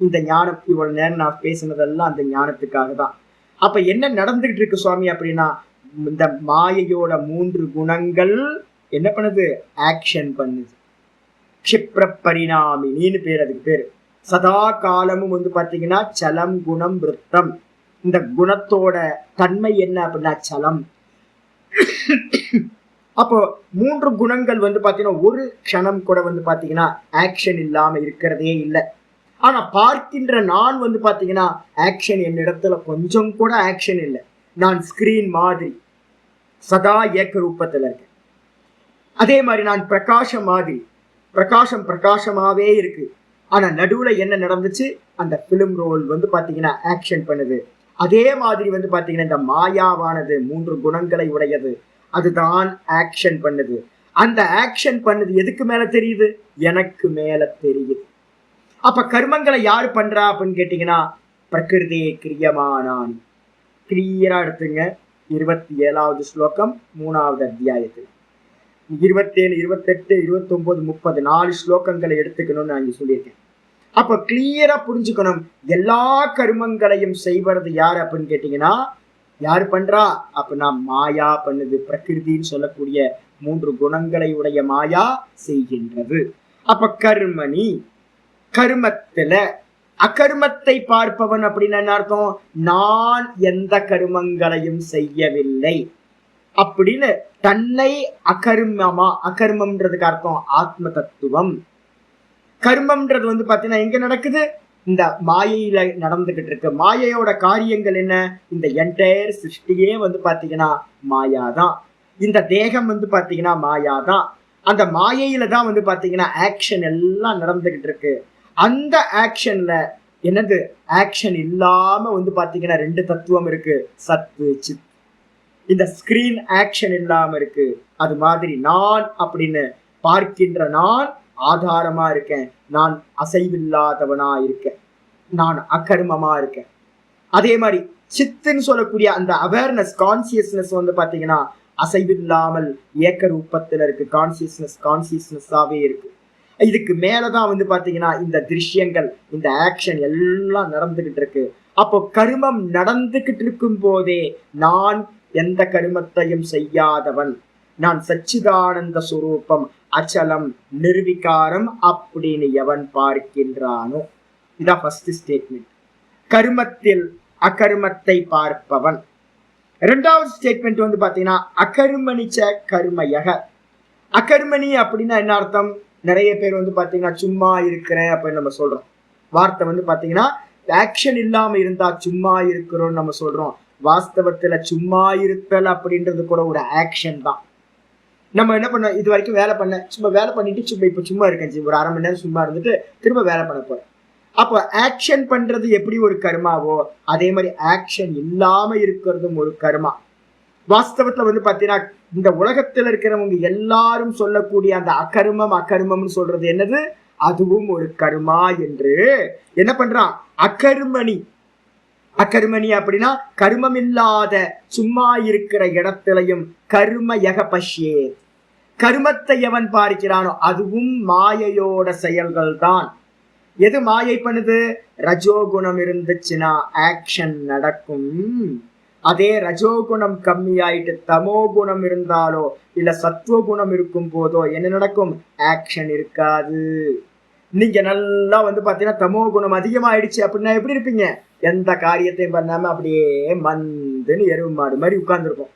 இந்த ஞானம் இவ்வளவு நேரம் நான் பேசினதெல்லாம் அந்த ஞானத்துக்காக தான். அப்ப என்ன நடந்துகிட்டு இருக்கு சுவாமி அப்படின்னா, இந்த மாயையோட 3 குணங்கள் என்ன பண்ணுது? ஆக்ஷன் பண்ணுது. க்ஷிப்ர பரிணாமினின்னு பேர், அதுக்கு பேரு. சதா காலமும் பாத்தீங்கன்னா சலம் குணம் விருத்தம். இந்த குணத்தோட தன்மை என்ன அப்படின்னா சலம். அப்போ 3 குணங்கள் பாத்தீங்கன்னா ஒரு க்ஷணம் கூட பாத்தீங்கன்னா ஆக்ஷன் இல்லாம இருக்கிறதே இல்லை. ஆனா பார்க்கின்ற நான் வந்து பாத்தீங்கன்னா ஆக்ஷன் என்னிடத்துல கொஞ்சம் கூட ஆக்ஷன் இல்லை. நான் ஸ்கிரீன் மாதிரி சதா ஏக்க ரூபத்துல இருக்கேன். அதே மாதிரி நான் பிரகாசம் மாதிரி, பிரகாசம் பிரகாசமாவே இருக்கு. ஆனா நடுவுல என்ன நடந்துச்சு, அந்த பிலிம் ரோல் வந்து பாத்தீங்கன்னா ஆக்ஷன் பண்ணுது. அதே மாதிரி வந்து பாத்தீங்கன்னா இந்த மாயாவானது 3 குணங்களை உடையது, அதுதான் ஆக்ஷன் பண்ணுது. அந்த ஆக்ஷன் பண்ணுது எதுக்கு மேல தெரியுது, எனக்கு மேல தெரியுது. அப்ப கர்மங்களை யாரு பண்றா அப்படின்னு கேட்டீங்கன்னா பிரகிருதி கிரியமானானி. கிளியரா எடுத்துங்க 27வது ஸ்லோகம் 3வது அத்தியாயத்தில் 27, 28, 29, 30 4 ஸ்லோகங்களை எடுத்துக்கணும்னு நான் இங்க சொல்லியிருக்கேன். அப்ப கிளியரா புரிஞ்சுக்கணும், எல்லா கர்மங்களையும் செய்வது யாரு அப்படின்னு கேட்டீங்கன்னா யாரு பண்றா அப்படின்னா மாயா பண்ணுது. பிரகிருதின்னு சொல்லக்கூடிய 3 குணங்களை உடைய மாயா செய்கின்றது. அப்ப கர்மணி, கர்மத்துல அகர்மத்தை பார்ப்பவன் அப்படின்னு என்ன அர்த்தம், நான் எந்த கர்மங்களையும் செய்யவில்லை அப்படின்னு தன்னை அகர்மமா, அகர்மம்ன்றதுக்கு அர்த்தம் ஆத்ம தத்துவம். கர்மம்ன்றது வந்து பாத்தீங்கன்னா எங்க நடக்குது, இந்த மாயையில நடந்துகிட்டு இருக்கு. மாயையோட காரியங்கள் என்ன, இந்த என்டையர் சிருஷ்டியே வந்து பாத்தீங்கன்னா மாயாதான். இந்த தேகம் வந்து பாத்தீங்கன்னா மாயாதான். அந்த மாயையில தான் வந்து பாத்தீங்கன்னா ஆக்ஷன் எல்லாம் நடந்துகிட்டு இருக்கு. அந்த ஆக்ஷன்ல என்னது, ஆக்ஷன் இல்லாம வந்து பாத்தீங்கன்னா 2 தத்துவம் இருக்கு, சத்து சித். இந்த ஸ்கிரீன் ஆக்ஷன் இல்லாம இருக்கு. அது மாதிரி நான் அப்படின்னு பார்க்கின்ற நான் ஆதாரமா இருக்கேன், நான் அசைவில்லாதவனா இருக்கேன், நான் அகர்மமா இருக்கேன். அதே மாதிரி சித்துன்னு சொல்லக்கூடிய அந்த அவேர்னஸ், கான்சியஸ்னஸ் வந்து பாத்தீங்கன்னா அசைவில்லாமல் ஏக்க ரூபத்துல இருக்கு. கான்சியஸ்னஸாவே இருக்கு. இதுக்கு மேலதான் வந்து பாத்தீங்கன்னா இந்த திருஷ்யங்கள், இந்த ஆக்ஷன் எல்லாம் நடந்துகிட்டு இருக்கு. அப்போ கர்மம் நடந்துகிட்டு இருக்கும் போதே நான் எந்த கர்மத்தையும் செய்யாதவன், நான் சச்சிதானந்த சுரூபம், அச்சலம், நிர்விகாரம் அப்படின்னு எவன் பார்க்கின்றானோ. இதான் ஃபர்ஸ்ட் ஸ்டேட்மெண்ட், கர்மத்தில் அகர்மத்தை பார்ப்பவன். 2வது ஸ்டேட்மெண்ட் வந்து பாத்தீங்கன்னா அகர்மணிச்ச கர்மயக. அகர்மணி அப்படின்னா என்ன அர்த்தம், நிறைய பேர் வந்து பாத்தீங்கன்னா சும்மா இருக்கிறேன் அப்படின்னு நம்ம சொல்றோம். வார்த்தை வந்து பாத்தீங்கன்னா ஆக்ஷன் இல்லாம இருந்தா சும்மா இருக்கிறோம்னு நம்ம சொல்றோம். வாஸ்தவத்துல சும்மா இருத்தல் அப்படின்றது கூட ஒரு ஆக்ஷன் தான். நம்ம என்ன பண்ண, இது வரைக்கும் வேலை பண்ண, சும்மா வேலை பண்ணிட்டு இப்ப சும்மா இருக்கேன், ஒரு 1/2 மணி நேரம் சும்மா இருந்துட்டு திரும்ப வேலை பண்ண போறேன். அப்போ ஆக்ஷன் பண்றது எப்படி ஒரு கர்மாவோ அதே மாதிரி ஆக்ஷன் இல்லாம இருக்கிறதும் ஒரு கர்மா. வாஸ்தவத்துல வந்து பாத்தீங்கன்னா இந்த உலகத்துல இருக்கிறவங்க எல்லாரும் சொல்லக்கூடிய அந்த அகர்மம்னு சொல்றது என்னது, அதுவும் ஒரு கர்மா என்று என்ன பண்றான் அகர்மணி. அகர்மணி அப்படின்னா கர்மம் இல்லாத சும்மா இருக்கிற இடத்திலையும் கர்ம யக பஷ்யே, கர்மத்தை எவன் பார்க்கிறானோ அதுவும் மாயையோட செயல்கள் தான். எது மாயை பண்ணுது, ரஜோகுணம் இருந்துச்சுன்னா ஆக்ஷன் நடக்கும். அதே ரஜோகுணம் கம்மியாயிட்டு தமோ குணம் இருந்தாலோ இல்ல சத்துவகுணம் இருக்கும் போதோ என்ன நடக்கும், ஆக்ஷன் இருக்காது. நீங்க நல்லா வந்து பாத்தீங்கன்னா தமோ குணம் அதிகமாயிடுச்சு அப்படின்னா எப்படி இருப்பீங்க, எந்த காரியத்தையும் பண்ணாம அப்படியே மந்துன்னு எருமாடு மாதிரி உட்கார்ந்துருக்கும்.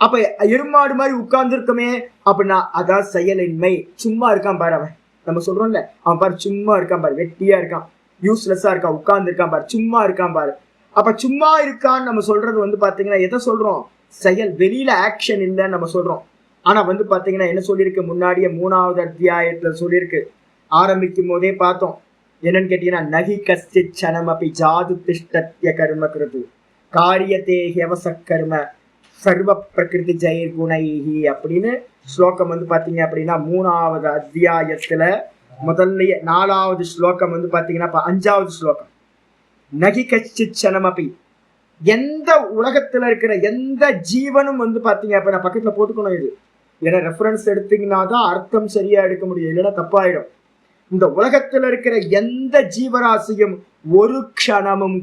அப்ப எருமாடு மாதிரி உட்கார்ந்துருக்கமே அப்படின்னா அதான் செயலின்மை. சும்மா இருக்கான் பாரு அவன், நம்ம சொல்றோம்ல அவன் பாரு சும்மா இருக்கான் பாரு, வெட்டியா இருக்கான், யூஸ்லெஸ்ஸா இருக்கான், உட்கார்ந்து இருக்கான் பாரு, சும்மா இருக்கான் பாரு. அப்ப சும்மா இருக்கான்னு நம்ம சொல்றது வந்து பாத்தீங்கன்னா எதை சொல்றோம், செயல், வெளியில ஆக்ஷன் இல்லைன்னு நம்ம சொல்றோம். ஆனா வந்து பாத்தீங்கன்னா என்ன சொல்லியிருக்கு, முன்னாடியே 3வது அத்தியாயத்துல சொல்லியிருக்கு. ஆரம்பிக்கும் போதே பார்த்தோம் என்னன்னு கேட்டீங்கன்னா நகி கஷ்டித் சனம் அப்படி ஜாது திஷ்டத்ய கர்ம கிருது காரியத்தே ஹெவச கர்ம சர்வ பிரகிருதி ஜெயர் குணைஹி அப்படின்னு ஸ்லோகம் வந்து பாத்தீங்க அப்படின்னா 3வது அத்தியாயத்துல முதல்ல 4வது ஸ்லோகம் வந்து பாத்தீங்கன்னா 5வது ஸ்லோகம் நகி கஷ்டித் சனம் அப்படி, எந்த உலகத்துல இருக்கிற எந்த ஜீவனும் வந்து பாத்தீங்க அப்படின்னா பக்கத்துல போட்டுக்கணும். இது ஏன்னா ரெஃபரன்ஸ் எடுத்தீங்கன்னா தான் அர்த்தம் சரியா எடுக்க முடியும், இல்லைன்னா தப்பாயிடும். இந்த உலகத்துல இருக்கிற எந்த ஜீவராசியும் ஒரு க்ஷணமும்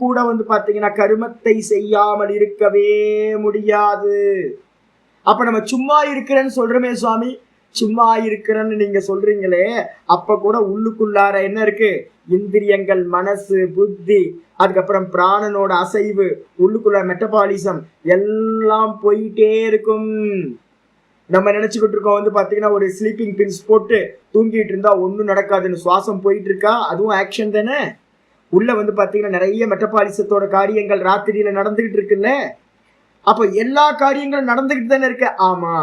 கூட வந்து பாத்தீங்கன்னா கர்மத்தை செய்யாமல் இருக்கவே முடியாது. அப்ப நம்ம சும்மா இருக்கிறேன்னு சொல்றோமே சுவாமி, சும்மா இருக்கிறேன்னு நீங்க சொல்றீங்களே, அப்ப கூட உள்ளுக்குள்ளார என்ன இருக்கு, இந்திரியங்கள், மனசு, புத்தி, அதுக்கப்புறம் பிராணனோட அசைவு, உள்ளுக்குள்ள மெட்டபாலிசம் எல்லாம் போயிட்டே இருக்கும். நம்ம நினைச்சுக்கிட்டு இருக்கோம் வந்து பாத்தீங்கன்னா ஒரு ஸ்லீப்பிங் பில்ஸ் போட்டு தூங்கிட்டு இருந்தா ஒன்றும் நடக்காதுன்னு, சுவாசம் போயிட்டு இருக்கா, அதுவும் ஆக்ஷன் தானே. உள்ள வந்து பாத்தீங்கன்னா நிறைய மெட்டபாலிசத்தோட காரியங்கள் ராத்திரியில நடந்துகிட்டு இருக்குல்ல. அப்ப எல்லா காரியங்களும் நடந்துகிட்டு தானே இருக்கு. ஆமா,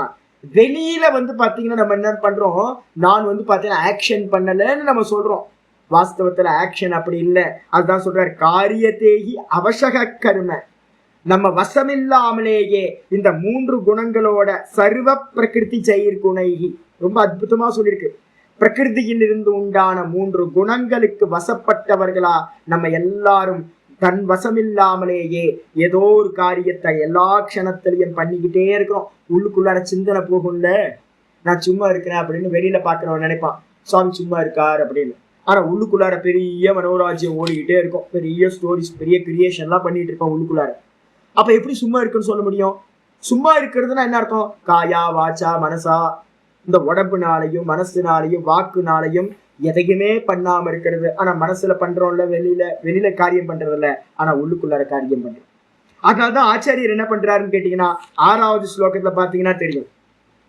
வெளியில வந்து பாத்தீங்கன்னா நம்ம என்ன பண்றோம், நான் வந்து பாத்தீங்கன்னா ஆக்ஷன் பண்ணலன்னு நம்ம சொல்றோம். வாஸ்தவத்துல ஆக்ஷன் அப்படி இல்லை. அதுதான் சொல்றாரு, காரியத்தேகி அவசக கரும. நம்ம வசமில்லாமலேயே இந்த 3 குணங்களோட சர்வ பிரகிருதி ஜெயிர்குணைகி, ரொம்ப அற்புதமா சொல்லியிருக்கு. பிரகிருதியில் இருந்து உண்டான 3 குணங்களுக்கு வசப்பட்டவர்களா நம்ம எல்லாரும் தன் வசமில்லாமலேயே ஏதோ ஒரு காரியத்தை எல்லா க்ஷணத்திலையும் பண்ணிக்கிட்டே இருக்கிறோம். உள்ளுக்குள்ளார சிந்தனை போகும்ல, நான் சும்மா இருக்கிறேன் அப்படின்னு வெளியில பாக்குறவன் நினைப்பான் சுவாமி சும்மா இருக்கார் அப்படின்னு. ஆனா உள்ளுக்குள்ளார பெரிய மனோராஜ்யம் ஓடிக்கிட்டே இருக்கும், பெரிய ஸ்டோரிஸ், பெரிய கிரியேஷன் எல்லாம் பண்ணிட்டு இருப்பான் உள்ளுக்குள்ளார. அப்ப எப்படி சும்மா இருக்குன்னு சொல்ல முடியும்? சும்மா இருக்கிறதுனா என்ன அர்த்தம்? காயா வாச்சா மனசா, இந்த உடம்புனாலையும் மனசுனாலையும் வாக்குனாலையும் எதையுமே பண்ணாம இருக்கிறது. ஆனா மனசுல பண்றோம்ல, வெளியில காரியம் பண்றது இல்ல, ஆனா உள்ளுக்குள்ளார காரியம் பண்றது. அதனால்தான் ஆச்சாரியர் என்ன பண்றாருன்னு கேட்டீங்கன்னா 6வது ஸ்லோகத்துல பாத்தீங்கன்னா தெரியும்,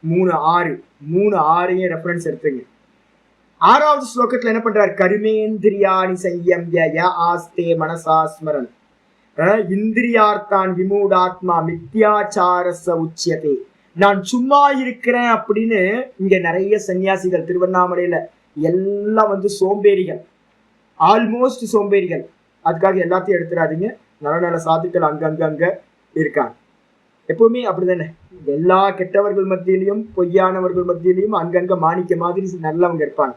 3:6 ரெஃபரன்ஸ் எடுத்துங்க. 6வது ஸ்லோகத்துல என்ன பண்றாரு, கருமேந்திரியாணி சையம்ய ஆஸ்தே மனசாஸ்மரன் இந்திரியார்த்தான் விமூடாத்மா மித்யாச்சாரஸ உச்சியதே. நான் சும்மா இருக்கிறேன் அப்படின்னு இங்க நிறைய சன்னியாசிகள் திருவண்ணாமலையில எல்லாம் வந்து சோம்பேறிகள், ஆல்மோஸ்ட் சோம்பேறிகள். அதுக்காக எல்லாத்தையும் எடுத்துடாதீங்க, நல்ல நல்ல சாதுக்கள் அங்க இருக்காங்க. எப்பவுமே அப்படிதானே, எல்லா கெட்டவர்கள் மத்தியிலையும் பொய்யானவர்கள் மத்தியிலையும் அங்கங்க மாணிக்க மாதிரி நல்லவங்க இருப்பாங்க.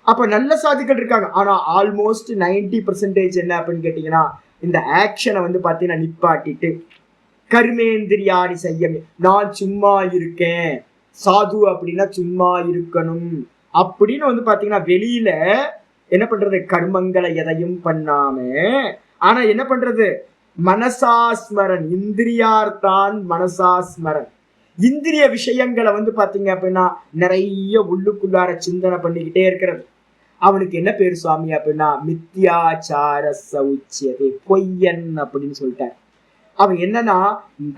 அப்ப நல்ல சாதுக்கள் இருக்காங்க. ஆனா ஆல்மோஸ்ட் 90% என்ன அப்படின்னு கேட்டீங்கன்னா, இந்த ஆக்ஷனை வந்து பாத்தீங்கன்னா நிப்பாட்டிட்டு கர்மேந்திரியாணி செய்யம், நான் சும்மா இருக்கேன், சாது அப்படின்னா சும்மா இருக்கணும் அப்படின்னு வந்து பாத்தீங்கன்னா வெளியில என்ன பண்றது, கர்மங்களை எதையும் பண்ணாம, ஆனா என்ன பண்றது, மனசாஸ்மரன், இந்திரியார்த்தான் மனசாஸ்மரன், இந்திரிய விஷயங்களை வந்து பாத்தீங்க அப்படின்னா நிறைய உள்ளுக்குள்ளார சிந்தனை பண்ணிக்கிட்டே இருக்கிறது. அவனுக்கு என்ன பேரு சுவாமி அப்படின்னா மித்யாச்சார சௌச்சியதே, பொய்யன் அப்படின்னு சொல்லிட்டார். அவன் என்னன்னா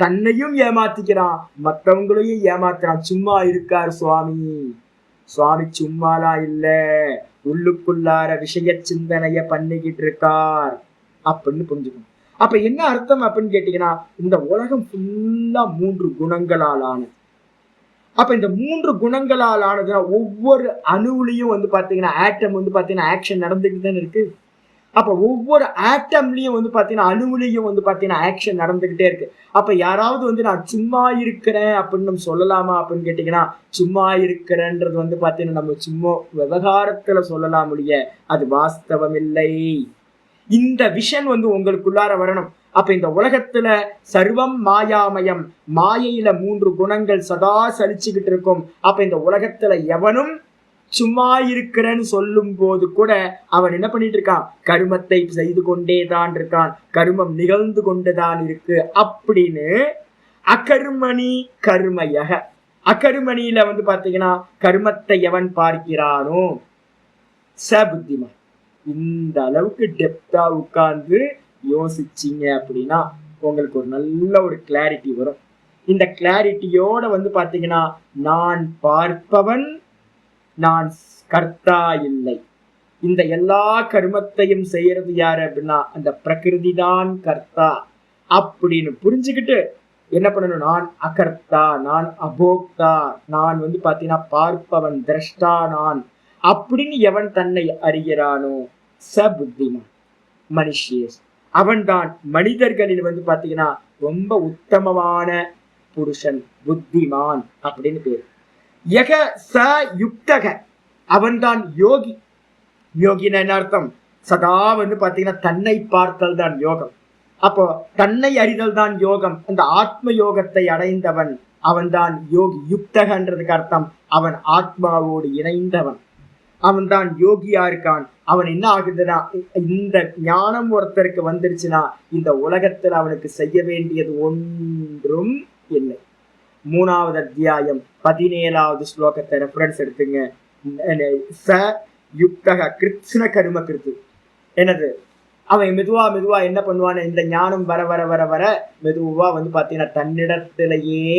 தன்னையும் ஏமாத்திக்கிறான், மற்றவங்களையும் ஏமாத்துறான். சும்மா இருக்கார் சுவாமி, சுவாமி சும்மாலாம் இல்ல, உள்ளுக்குள்ளார விஷய சிந்தனைய பண்ணிக்கிட்டு இருக்கார் அப்படின்னு புரிஞ்சுக்கணும். அப்ப என்ன அர்த்தம் அப்படின்னு கேட்டீங்கன்னா, இந்த உலகம் ஃபுல்லா 3 குணங்களால் ஆனது. அப்ப இந்த 3 குணங்களால் ஆனதுன்னா ஒவ்வொரு அணுவிலையும் வந்து பாத்தீங்கன்னா ஆட்டம் வந்து பாத்தீங்கன்னா ஆக்ஷன் நடந்துகிட்டு தானே இருக்கு. அப்ப ஒவ்வொரு ஆட்டம்லயும் வந்து பாத்தீங்கன்னா அணுவிலையும் வந்து பாத்தீங்கன்னா ஆக்ஷன் நடந்துகிட்டே இருக்கு. அப்ப யாராவது வந்து நான் சும்மா இருக்கிறேன் அப்படின்னு நம்ம சொல்லலாமா அப்படின்னு கேட்டீங்கன்னா, சும்மா இருக்கிறேன்றது வந்து பாத்தீங்கன்னா நம்ம சும்மா விவகாரத்துல சொல்லலாம் முடிய, அது வாஸ்தவம் இல்லை. இந்த விஷன் வந்து உங்களுக்குள்ளார வரணும். அப்ப இந்த உலகத்துல சர்வம் மாயாமயம், மாயையில 3 குணங்கள் சதா சலிச்சுக்கிட்டு இருக்கும். அப்ப இந்த உலகத்துல எவனும் சும்மா இருக்கிறேன்னு சொல்லும் போது கூட அவன் என்ன பண்ணிட்டு இருக்கான், கருமத்தை செய்து கொண்டே தான் இருக்கான், கருமம் நிகழ்ந்து கொண்டுதான் இருக்கு அப்படின்னு. அகர்மணி கர்மயக, அகர்மணியில வந்து பாத்தீங்கன்னா கர்மத்தை எவன் பார்க்கிறானோ ச புத்திமான். இந்த அளவுக்கு டெப்தா உட்கார்ந்து யோசிச்சிங்க அப்படின்னா உங்களுக்கு ஒரு நல்ல ஒரு கிளாரிட்டி வரும். இந்த கிளாரிட்டியோட வந்து பாத்தீங்கன்னா நான் பார்ப்பவன், நான் கர்த்தா இல்லை, இந்த எல்லா கர்மத்தையும் செய்யறது யாரு அப்படின்னா அந்த பிரகிருதி தான் கர்த்தா அப்படின்னு புரிஞ்சுக்கிட்டு என்ன பண்ணணும், நான் அகர்த்தா, நான் அபோக்தா, நான் வந்து பாத்தீங்கன்னா பார்ப்பவன், திரஷ்டா நான் அப்படின்னு எவன் தன்னை அறிகிறானோ ச புத்திமான் மனுஷியஸ், அவன்தான் மனிதர்களில் வந்து பாத்தீங்கன்னா ரொம்ப உத்தமமான புருஷன், புத்திமான் அப்படின்னு பேரு. யக ச யுக்தக, அவன்தான் யோகி. யோகினா என்ன அர்த்தம், சதா வந்து பாத்தீங்கன்னா தன்னை பார்த்தல் தான் யோகம். அப்போ தன்னை அறிதல் தான் யோகம். அந்த ஆத்ம யோகத்தை அடைந்தவன் அவன்தான் யோகி. யுக்தகன்றதுக்கு அர்த்தம் அவன் ஆத்மாவோடு இணைந்தவன், அவன் தான் யோகியா இருக்கான். அவன் என்ன ஆகுதுன்னா, இந்த ஞானம் ஒருத்தருக்கு வந்துருச்சுன்னா இந்த உலகத்தில் அவனுக்கு செய்ய வேண்டியது ஒன்றும் இல்லை. 3வது அத்தியாயம் 17வது ஸ்லோகத்தை ரெஃபரன்ஸ் எடுத்துங்க. ச யுக்தக கிருஷ்ண கரும கிருத்து, என்னது அவன் மெதுவா என்ன பண்ணுவான்னு, இந்த ஞானம் வர வர வர வர மெதுவா வந்து பாத்தீங்கன்னா தன்னிடத்திலேயே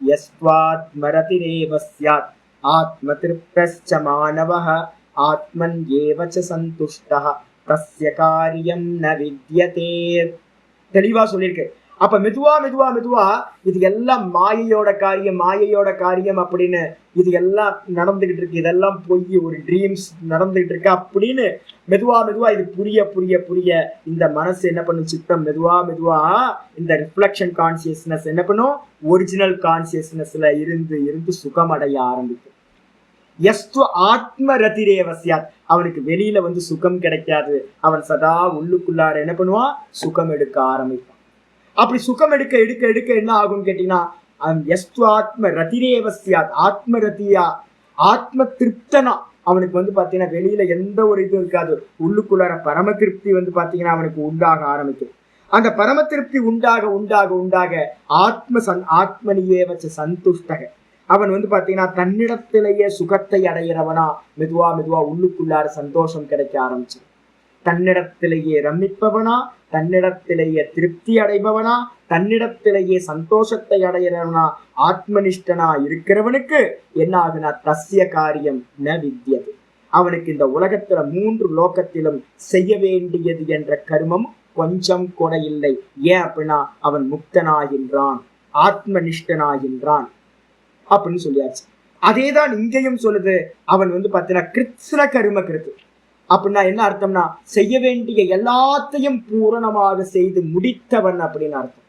யஸ்வாத்மரதிரேவ ஸ்யாத் ஆத்மதிருப்தஸ்ச மானவஹ ஆத்மன் ஏவ ச சந்துஷ்டஹ தஸ்ய காரியம் ந வித்யதே. தெளிவா சொல்லியிருக்கு. அப்ப மெதுவா மெதுவா மெதுவா இது எல்லாம் மாயையோட காரியம் அப்படின்னு இது எல்லாம் நடந்துகிட்டு இருக்கு, இதெல்லாம் பொய், ஒரு ட்ரீம்ஸ் நடந்துகிட்டு இருக்கு அப்படின்னு மெதுவா மெதுவா இது புரிய புரிய புரிய இந்த மனசு என்ன பண்ணும், சித்தம் மெதுவா மெதுவா இந்த ரிஃப்ளெக்ஷன் கான்சியஸ்னஸ் என்ன பண்ணும், ஒரிஜினல் கான்சியஸ்னஸ்ல இருந்து இருந்து சுகமடைய ஆரம்பிக்கும். எஸ்து ஆத்ம ரதிரேவசியாத், அவனுக்கு வெளியில வந்து சுகம் கிடைக்காது, அவன் சதா உள்ளுக்குள்ளார என்ன பண்ணுவான், சுகம் எடுக்க ஆரம்பிப்பான். அப்படி சுகம் எடுக்க எடுக்க எடுக்க என்ன ஆகும்னு கேட்டீங்கன்னா, எஸ்து ஆத்ம ரதிரேவசியாத், ஆத்ம ரதியா, ஆத்ம திருப்தனா, அவனுக்கு வந்து பாத்தீங்கன்னா வெளியில எந்த ஒரு இதுவும் இருக்காது, உள்ளுக்குள்ளார பரம திருப்தி வந்து பாத்தீங்கன்னா அவனுக்கு உண்டாக ஆரம்பிக்கும். அந்த பரம திருப்தி உண்டாக உண்டாக உண்டாக ஆத்மனியேவச்ச சந்துஷ்டக, அவன் வந்து பாத்தீங்கன்னா தன்னிடத்திலேயே சுகத்தை அடைகிறவனா மெதுவா மெதுவா உள்ளுக்குள்ளார சந்தோஷம் கிடைக்க ஆரம்பிச்சு. தன்னிடத்திலேயே ரமிப்பவனா, தன்னிடத்திலேயே திருப்தி அடைபவனா, தன்னிடத்திலேயே சந்தோஷத்தை அடைகிறவனா, ஆத்மனிஷ்டனா இருக்கிறவனுக்கு என்ன ஆகுனா, தஸ்ய காரியம் ந வித்யது, அவனுக்கு இந்த உலகத்துல 3 லோகத்திலும் செய்ய வேண்டியது என்ற கர்மம் கொஞ்சம் கூட இல்லை. ஏன் அப்படின்னா அவன் முக்தனாகின்றான், ஆத்மனிஷ்டனாகின்றான் அப்படின்னு சொல்லியாச்சு. அதேதான் இங்கேயும் சொல்லுது. அவன் வந்து பாத்தீங்கன்னா கிருத்ஸ்ன கர்ம கிருத்து அப்படின்னா என்ன அர்த்தம்னா, செய்ய வேண்டிய எல்லாத்தையும் பூரணமாக செய்து முடித்தவன் அப்படின்னு அர்த்தம்.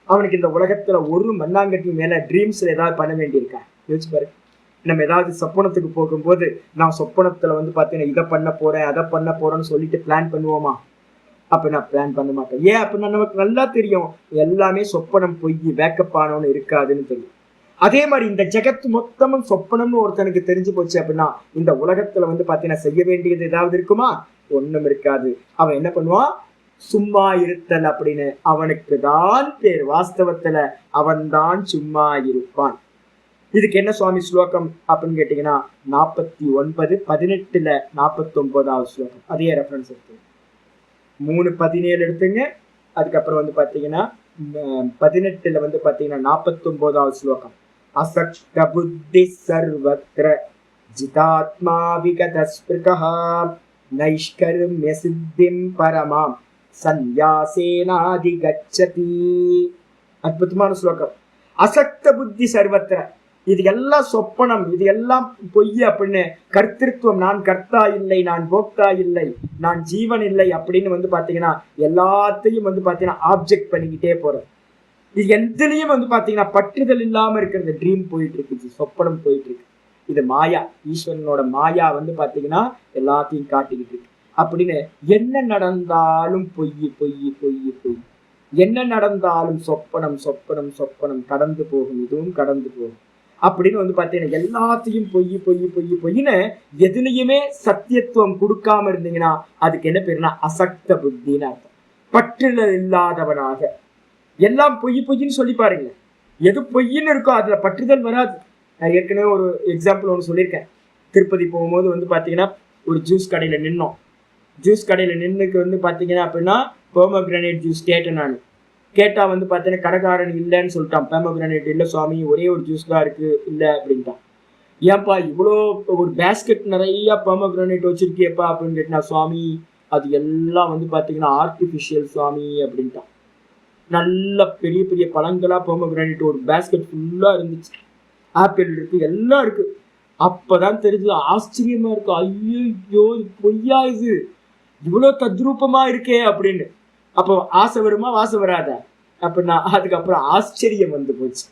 அவனுக்கு இந்த உலகத்துல ஒரு மண்ணாங்கட்டி மேல ட்ரீம்ஸ்ல ஏதாவது பண்ண வேண்டியிருக்கா யோசிச்சு பாரு. நம்ம ஏதாவது சொப்பனத்துக்கு போகும்போது நான் சொப்பனத்துல வந்து பாத்தீங்கன்னா இதை பண்ண போறேன் அதை பண்ண போறேன்னு சொல்லிட்டு பிளான் பண்ணுவோமா? அப்ப நான் பிளான் பண்ண மாட்டேன். ஏன் அப்படின்னா நமக்கு நல்லா தெரியும் எல்லாமே சொப்பனம் பொய், வேக்கப் ஆனோன்னு இருக்காதுன்னு தெரியும். அதே மாதிரி இந்த ஜெகத் மொத்தமும் சொப்பனம்னு ஒருத்தனுக்கு தெரிஞ்சு போச்சு அப்படின்னா இந்த உலகத்துல வந்து பாத்தீங்கன்னா செய்ய வேண்டியது ஏதாவது இருக்குமா? ஒண்ணும் இருக்காது. அவன் என்ன பண்ணுவான், சும்மா இருத்தல் அப்படின்னு அவனுக்கு தான் பேர். வாஸ்தவத்துல அவன்தான் சும்மா இருப்பான். இதுக்கு என்ன சுவாமி ஸ்லோகம் அப்படின்னு கேட்டீங்கன்னா 49:18 49வது ஸ்லோகம். அதே ரெஃபரன்ஸ் இருக்கு. 3:17 எடுத்துங்க. அதுக்கப்புறம் வந்து பாத்தீங்கன்னா 18 வந்து பாத்தீங்கன்னா 49வது ஸ்லோகம். அசக்த புத்தி சர்வத்ர ஜிதாத்மா விகதஸ்பிருகஹ நைஷ்கர்ம்ய சித்திம் பரமாம் சந்யாசேனாதி கச்சதி. அற்புதமான ஸ்லோகம். அசக்த புத்தி சர்வத்ர, இது எல்லாம் சொப்பனம், இது எல்லாம் பொய் அப்படின்னு கர்த்திருவம், நான் கர்த்தா இல்லை, நான் போக்தா இல்லை, நான் ஜீவன் இல்லை அப்படின்னு வந்து பாத்தீங்கன்னா எல்லாத்தையும் வந்து பாத்தீங்கன்னா ஆப்ஜெக்ட் பண்ணிக்கிட்டே போறோம். இது எதுலயும் வந்து பாத்தீங்கன்னா பற்றுதல் இல்லாம இருக்கிறது. ட்ரீம் போயிட்டு இருக்கு, சொப்பனம் போயிட்டு இருக்கு. இது மாயா, ஈஸ்வரனோட மாயா வந்து பாத்தீங்கன்னா எல்லாத்தையும் காட்டிக்கிட்டு இருக்கு. அப்படின்னு என்ன நடந்தாலும் பொய் பொய் பொய் பொய், என்ன நடந்தாலும் சொப்பனம் சொப்பனம் சொப்பனம், கடந்து போகும், இதுவும் கடந்து போகும் அப்படின்னு வந்து பாத்தீங்கன்னா எல்லாத்தையும் பொய் பொய் பொய் பொய்ன்னு எதுலையுமே சத்தியத்துவம் கொடுக்காம இருந்தீங்கன்னா அதுக்கு என்ன பேருனா அசக்த புத்தின்னு அர்த்தம். பற்றுதல் இல்லாதவனாக எல்லாம் பொய் பொய்ன்னு சொல்லி பாருங்க. எது பொய்ன்னு இருக்கோ அதுல பற்றுதல் வராது. நான் ஏற்கனவே ஒரு எக்ஸாம்பிள் ஒன்று சொல்லியிருக்கேன். திருப்பதி போகும்போது வந்து பாத்தீங்கன்னா ஒரு ஜூஸ் கடையில நின்னோம். ஜூஸ் கடையில நின்னுக்கு வந்து பாத்தீங்கன்னா அப்படின்னா போமோகிரானேட் ஜூஸ் கேட்டேன். நான் கேட்டா வந்து பாத்தீங்கன்னா கடைக்காரன் இல்லைன்னு சொல்லிட்டான். போமோகிரானேட் இல்லை சுவாமி, ஒரே ஒரு ஜூஸ் தான் இருக்கு இல்லை அப்படின்ட்டான். ஏன்பா இவ்வளோ ஒரு பேஸ்கெட் நிறைய போமோகிரானேட் வச்சிருக்கியப்பா அப்படின்னு கேட்டா, சுவாமி அது எல்லாம் வந்து பாத்தீங்கன்னா ஆர்டிபிஷியல் சுவாமி அப்படின்ட்டான். நல்ல பெரிய பெரிய பழங்களா போமோகிரானேட் ஒரு பேஸ்கெட் ஃபுல்லா இருந்துச்சு. ஆப்பிள் இருக்கு, எல்லாம் இருக்கு. அப்பதான் தெரிஞ்சது, ஆச்சரியமா இருக்கு. ஐயோ பொய்யா இது, இவ்வளவு தத்ரூபமா இருக்கே அப்படின்னு. அப்போ ஆசை வருமா, வாசம் வராத அப்படின்னா அதுக்கப்புறம் ஆச்சரியம் வந்து போச்சு.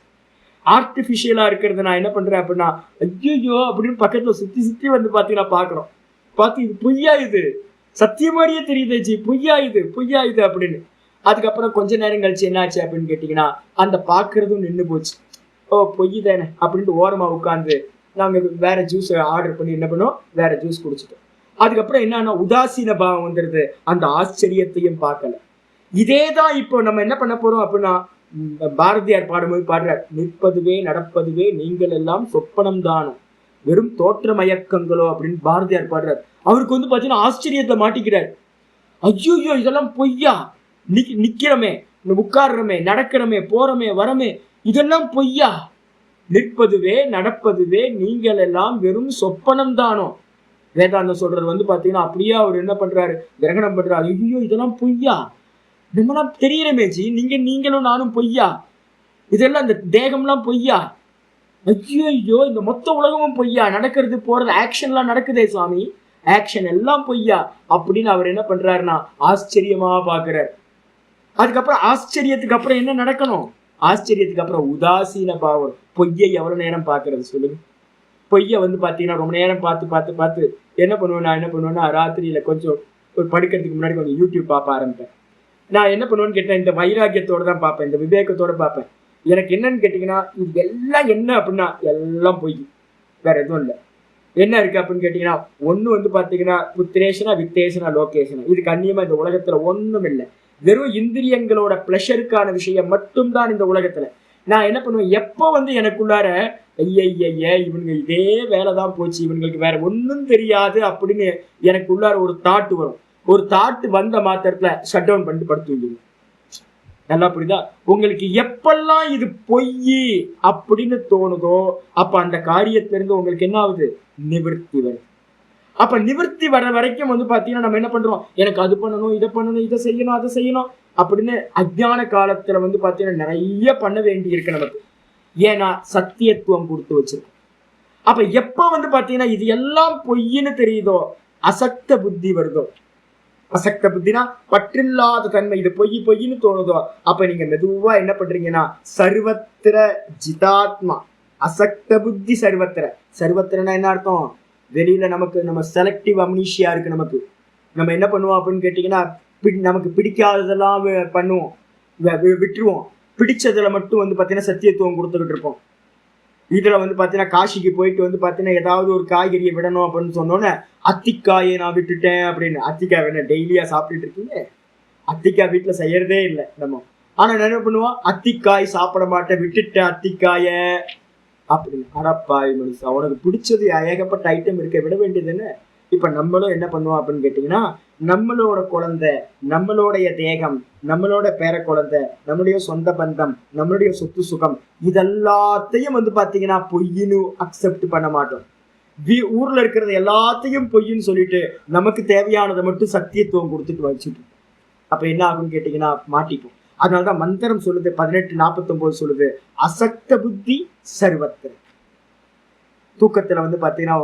ஆர்டிபிஷியலா இருக்கிறத நான் என்ன பண்றேன் அப்படின்னா ஐயோ அப்படின்னு பக்கத்துல சுத்தி சுத்தி வந்து பாத்தீங்கன்னா பாக்குறோம். பார்த்து இது பொய்யா, இது சத்திய மாதிரியே தெரியுது ஜி, பொய்யா இது பொய்யா இது அப்படின்னு. அதுக்கப்புறம் கொஞ்ச நேரம் கழிச்சு என்னாச்சு அப்படின்னு கேட்டீங்கன்னா அந்த பாக்குறதும் நின்று போச்சு. ஓ பொய் தானே அப்படின்ட்டு ஓரமா உட்காந்து நாங்க வேற ஜூஸ் ஆர்டர் பண்ணி என்ன பண்ணோம், வேற ஜூஸ் குடிச்சிட்டோம். அதுக்கப்புறம் என்னன்னா உதாசீன பாவம் வந்துடுது, அந்த ஆச்சரியத்தையும் பார்க்கல. இதேதான் இப்போ நம்ம என்ன பண்ண போறோம் அப்படின்னா பாரதியார் பாடும்போது பாடுறார், நிற்பதுவே நடப்பதுவே நீங்கள் எல்லாம் சொப்பனம் தானும் வெறும் தோற்ற மயக்கங்களோ அப்படின்னு பாரதியார் பாடுறார். அவருக்கு வந்து பாத்தீங்கன்னா ஆச்சரியத்தை மாட்டிக்கிறார். ஐயோ இதெல்லாம் பொய்யா, நிக்கிறமே, உட்கார்றமே, நடக்கிறமே, போறமே, வரமே, இதெல்லாம் பொய்யா, நிற்பதுவே நடப்பதுவே நீங்கள் எல்லாம் வெறும் சொப்பனம் தானோ. வேதாந்தம் சொல்றது பாத்தீங்கன்னா அப்படியே அவர் என்ன பண்றாரு, கிரகணம் பண்றாரு. ஐயோ இதெல்லாம் பொய்யா, நம்மளாம் தெரியறமே ஜி, நீங்களும் நானும் பொய்யா, இதெல்லாம் இந்த தேகம்லாம் பொய்யா, ஐயோ இந்த மொத்த உலகமும் பொய்யா, நடக்கிறது போறது ஆக்ஷன்லாம் நடக்குதே சுவாமி, ஆக்ஷன் எல்லாம் பொய்யா அப்படின்னு அவர் என்ன பண்றாருன்னா ஆச்சரியமா பாக்குறாரு. அதுக்கப்புறம் ஆச்சரியத்துக்கு அப்புறம் என்ன நடக்கணும், ஆச்சரியத்துக்கு அப்புறம் உதாசீன பாவம். பொய்யை எவ்வளவு நேரம் பாக்குறது சொல்லுங்க. பொய்யை பாத்தீங்கன்னா ரொம்ப நேரம் பார்த்து பார்த்து பார்த்து என்ன பண்ணுவேன், நான் என்ன பண்ணுவேன்னா ராத்திரியில கொஞ்சம் ஒரு படுக்கிறதுக்கு முன்னாடி கொஞ்சம் யூடியூப் பார்க்க ஆரம்பிப்பேன். நான் என்ன பண்ணுவேன்னு கேட்டேன், இந்த வைராக்கியத்தோட தான் பார்ப்பேன், இந்த விவேகத்தோட பார்ப்பேன். எனக்கு என்னன்னு கேட்டீங்கன்னா இது எல்லாம் என்ன அப்படின்னா எல்லாம் பொய், வேற எதுவும் இல்லை. என்ன இருக்கு அப்படின்னு கேட்டீங்கன்னா ஒண்ணு பாத்தீங்கன்னா புத்திரேஷனா வித்தேஷனா லோகேஷனா, இது கண்ணியமா இந்த உலகத்துல ஒண்ணும் இல்லை. வெறும் இந்திரியங்களோட பிளஷருக்கான விஷயம் மட்டும்தான் இந்த உலகத்துல. நான் என்ன பண்ணுவேன், எப்போ எனக்குள்ளார ஐய இவனுங்க இதே வேலைதான் போச்சு, இவங்களுக்கு வேற ஒன்றும் தெரியாது அப்படின்னு எனக்குள்ளார ஒரு தாட்டு வரும். ஒரு தாட்டு வந்த மாத்திரத்துல ஷட் டவுன் பண்ணிட்டு படுத்து. நல்லா புரியுதா உங்களுக்கு? எப்பெல்லாம் இது பொய் அப்படின்னு தோணுதோ அப்ப அந்த காரியத்திலிருந்து உங்களுக்கு என்ன ஆகுது, நிவர்த்தி வருது. அப்ப நிவர்த்தி வர வரைக்கும் பாத்தீங்கன்னா நம்ம என்ன பண்றோம், எனக்கு அது பண்ணணும், இதை பண்ணணும், இதை செய்யணும், அதை செய்யணும் அப்படின்னு அஜ்ஞான காலத்துல பாத்தீங்கன்னா நிறைய பண்ண வேண்டி இருக்கு நமக்கு. ஏன்னா சத்தியத்துவம் கொடுத்து வச்சிருக்கோம். அப்ப எப்ப பாத்தீங்கன்னா இது எல்லாம் பொய்ன்னு தெரியுதோ, அசக்த புத்தி வருதோ, அசக்த புத்தினா பற்றில்லாத தன்மை, இது பொய்ன்னு தோணுதோ அப்ப நீங்க மெதுவா என்ன பண்றீங்கன்னா சர்வத்திர ஜிதாத்மா, அசக்த புத்தி சர்வத்திர. சர்வத்திரனா என்ன அர்த்தம், வெளியில நம்ம செலக்டிவ் அம்னீஷியா இருக்கு நமக்கு. நம்ம என்ன பண்ணுவோம் அப்படின்னு கேட்டீங்கன்னா நமக்கு பிடிக்காததெல்லாம் பண்ணுவோம், விட்டுருவோம். பிடிச்சதுல மட்டும் பாத்தீங்கன்னா சத்தியத்துவம் கொடுத்துக்கிட்டு இருப்போம். இதுல பாத்தீங்கன்னா காசிக்கு போயிட்டு பாத்தீங்கன்னா ஏதாவது ஒரு காய்கறியை விடணும் அப்படின்னு சொன்னோன்னே அத்திக்காயை நான் விட்டுட்டேன் அப்படின்னு. அத்திக்காய் வேணா டெய்லியா சாப்பிட்டுட்டு இருக்கீங்க, அத்திக்காய் வீட்டுல செய்யறதே இல்லை நம்ம. ஆனா என்ன பண்ணுவோம், அத்திக்காய் சாப்பிட மாட்டேன் விட்டுட்டேன் அத்திக்காய அப்படின்னு. அடப்பாய் மனுஷா, உனக்கு பிடிச்சது ஏகப்பட்ட ஐட்டம் இருக்க, விட வேண்டியதுன்னு. இப்ப நம்மளும் என்ன பண்ணுவோம் அப்படின்னு கேட்டீங்கன்னா நம்மளோட குழந்தை, நம்மளுடைய தேகம், நம்மளோட பேர குழந்தை, நம்மளுடைய சொந்த பந்தம், நம்மளுடைய சொத்து சுகம், இதெல்லாத்தையும் பாத்தீங்கன்னா பொய்ன்னு அக்செப்ட் பண்ண மாட்டோம். ஊர்ல இருக்கிறது எல்லாத்தையும் பொய்ன்னு சொல்லிட்டு நமக்கு தேவையானதை மட்டும் சத்தியத்துவம் கொடுத்துட்டு வச்சுட்டு அப்ப என்ன ஆகும்னு கேட்டீங்கன்னா மாட்டிப்போம். அதனாலதான் மந்திரம் சொல்லுது 18:49 சொல்லுது, அசக்த புத்தி சர்வத்திர. தூக்கத்துல பாத்தீங்கன்னா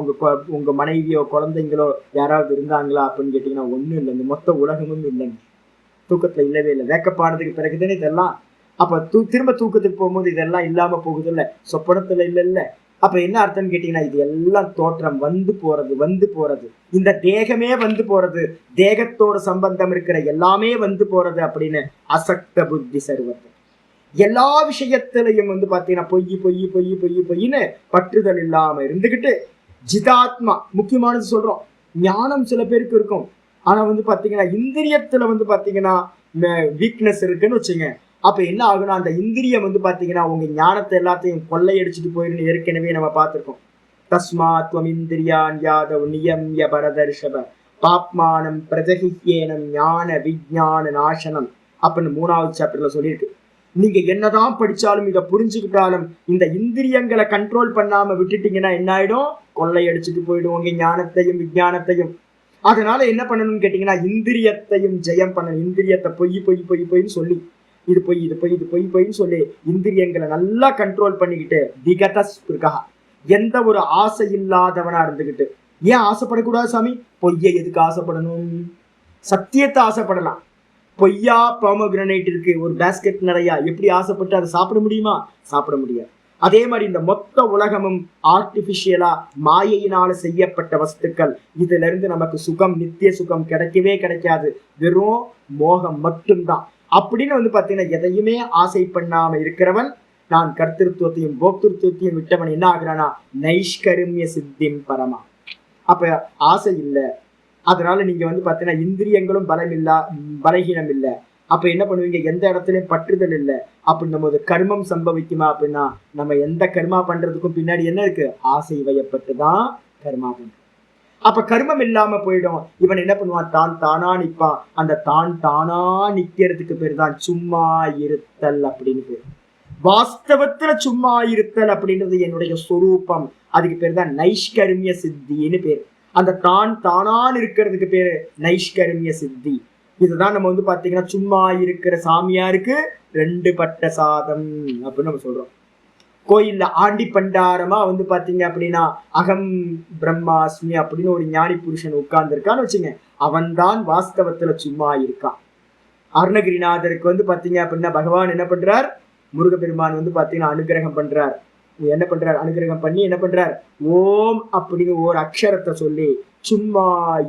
உங்க மனைவியோ குழந்தைங்களோ யாராவது இருந்தாங்களா அப்படின்னு கேட்டீங்கன்னா ஒண்ணும் இல்லை, இந்த மொத்த உலகமும் இல்லைங்க. தூக்கத்துல இல்லவே இல்லை. வேக்கப்பானதுக்கு பிறகுதானே இதெல்லாம். அப்ப திரும்ப தூக்கத்துக்கு போகும்போது இதெல்லாம் இல்லாம போகுது இல்ல, சொப்பனத்துல இல்ல. அப்ப என்ன அர்த்தம்னு கேட்டீங்கன்னா இது எல்லாம் தோற்றம், போறது. இந்த தேகமே போறது, தேகத்தோட சம்பந்தம் இருக்கிற எல்லாமே போறது அப்படின்னு அசக்த புத்தி சர்வத்தை. எல்லா விஷயத்திலையும் பாத்தீங்கன்னா பொய்ன்னு பற்றுதல் இல்லாம இருந்துகிட்டு ஜிதாத்மா. முக்கியமானது சொல்றோம், ஞானம் சில பேருக்கு இருக்கும். ஆனா பாத்தீங்கன்னா இந்திரியத்துல பாத்தீங்கன்னா வீக்னஸ் இருக்குன்னு வச்சுங்க. அப்ப என்ன ஆகுனா அந்த இந்திரியம் பாத்தீங்கன்னா உங்க ஞானத்தை எல்லாத்தையும் கொள்ளையடிச்சுட்டு போயிருந்து ஏற்கனவே நம்ம பார்த்திருக்கோம். தஸ்மாத்வம் இந்திரியான் யாதவ் நியம்ய பரதர்ஷப பாப்மானம் பிரஜகியேனம் ஞான விஜ்ஞான நாசனம் அப்படின்னு 3வது சாப்டர்ல சொல்லியிருக்கு. நீங்க என்னதான் படிச்சாலும் இதை புரிஞ்சுக்கிட்டாலும் இந்த இந்திரியங்களை கண்ட்ரோல் பண்ணாம விட்டுட்டீங்கன்னா என்ன ஆயிடும், கொள்ளையடிச்சுட்டு போயிடுவோங்க ஞானத்தையும் விஞ்ஞானத்தையும். அதனால என்ன பண்ணணும்னு கேட்டீங்கன்னா இந்திரியத்தையும் ஜெயம் பண்ணணும். இந்திரியத்தை பொய்ன்னு சொல்லி இது பொய்ன்னு சொல்லி இந்திரியங்களை நல்லா கண்ட்ரோல் பண்ணிக்கிட்டு விகதஸ்பிருகா, எந்த ஒரு ஆசை இல்லாதவனா இருந்துகிட்டு. ஏன் ஆசைப்படக்கூடாது சாமி, பொய்யை எதுக்கு ஆசைப்படணும், சத்தியத்தை ஆசைப்படலாம். பொய்யா பாமோகிரானைட் இருக்கு ஒரு பேஸ்கெட் நிறையா, எப்படி ஆசைப்பட்டு அதை சாப்பிட முடியுமா, சாப்பிட முடியாது. அதே மாதிரி இந்த மொத்த உலகமும் ஆர்டிபிஷியலா மாயையினால செய்யப்பட்ட வஸ்துக்கள். இதுல இருந்து நமக்கு சுகம், நித்திய சுகம் கிடைக்கவே கிடைக்காது, வெறும் மோகம் மட்டும்தான். அப்படின்னு பாத்தீங்கன்னா எதையுமே ஆசை பண்ணாம இருக்கிறவன், நான் கர்த்திருவத்தையும் போக்திருத்துவத்தையும் விட்டவன் என்ன ஆகுறானா நைஷ்கருமிய சித்திம் பரமா. அப்ப ஆசை இல்லை, அதனால நீங்க பாத்தீங்கன்னா இந்திரியங்களும் பலகீனம் இல்லை. அப்ப என்ன பண்ணுவீங்க, எந்த இடத்துலயும் பற்றுதல் இல்லை. அப்படி நம்ம கர்மம் சம்பவிக்குமா அப்படின்னா நம்ம எந்த கர்மா பண்றதுக்கும் பின்னாடி என்ன இருக்கு, ஆசை வயப்பட்டுதான் கர்மா பண்றோம். அப்ப கர்மம் இல்லாம போயிடும். இவன் என்ன பண்ணுவான், தான் தானா நிற்பான். அந்த தான் தானா நிக்கிறதுக்கு பேர் தான் சும்மா இருத்தல் அப்படின்னு பேர். வாஸ்தவத்துல சும்மா இருத்தல் அப்படின்றது என்னுடைய சொரூபம். அதுக்கு பேர் தான் நைஷ்கர்மிய சித்தின்னு பேர். அந்த தான் தானான் இருக்கிறதுக்கு பேரு நைஷ்கர்மிய சித்தி. இதுதான் நம்ம வந்து பாத்தீங்கன்னா சும்மா இருக்கிற சாமியாருக்கு 2 பட்ட சாதம் அப்படின்னு நம்ம சொல்றோம். கோயில்ல ஆண்டி பண்டாரமா வந்து பாத்தீங்க அப்படின்னா அகம் பிரம்மாஸ்மி அப்படின்னு ஒரு ஞானி புருஷன் உட்கார்ந்து இருக்கான்னு வச்சுங்க, அவன் தான் வாஸ்தவத்துல சும்மா இருக்கான். அருணகிரிநாதருக்கு வந்து பாத்தீங்க அப்படின்னா பகவான் என்ன பண்றார், முருகப்பெருமான் வந்து பாத்தீங்கன்னா அனுகிரகம் பண்றார். என்ன பண்றார், அனுகிரகம் பண்ணி என்ன பண்றார், ஓம் அப்படின்னு ஒரு அக்ஷரத்தை சொல்லி சும்மா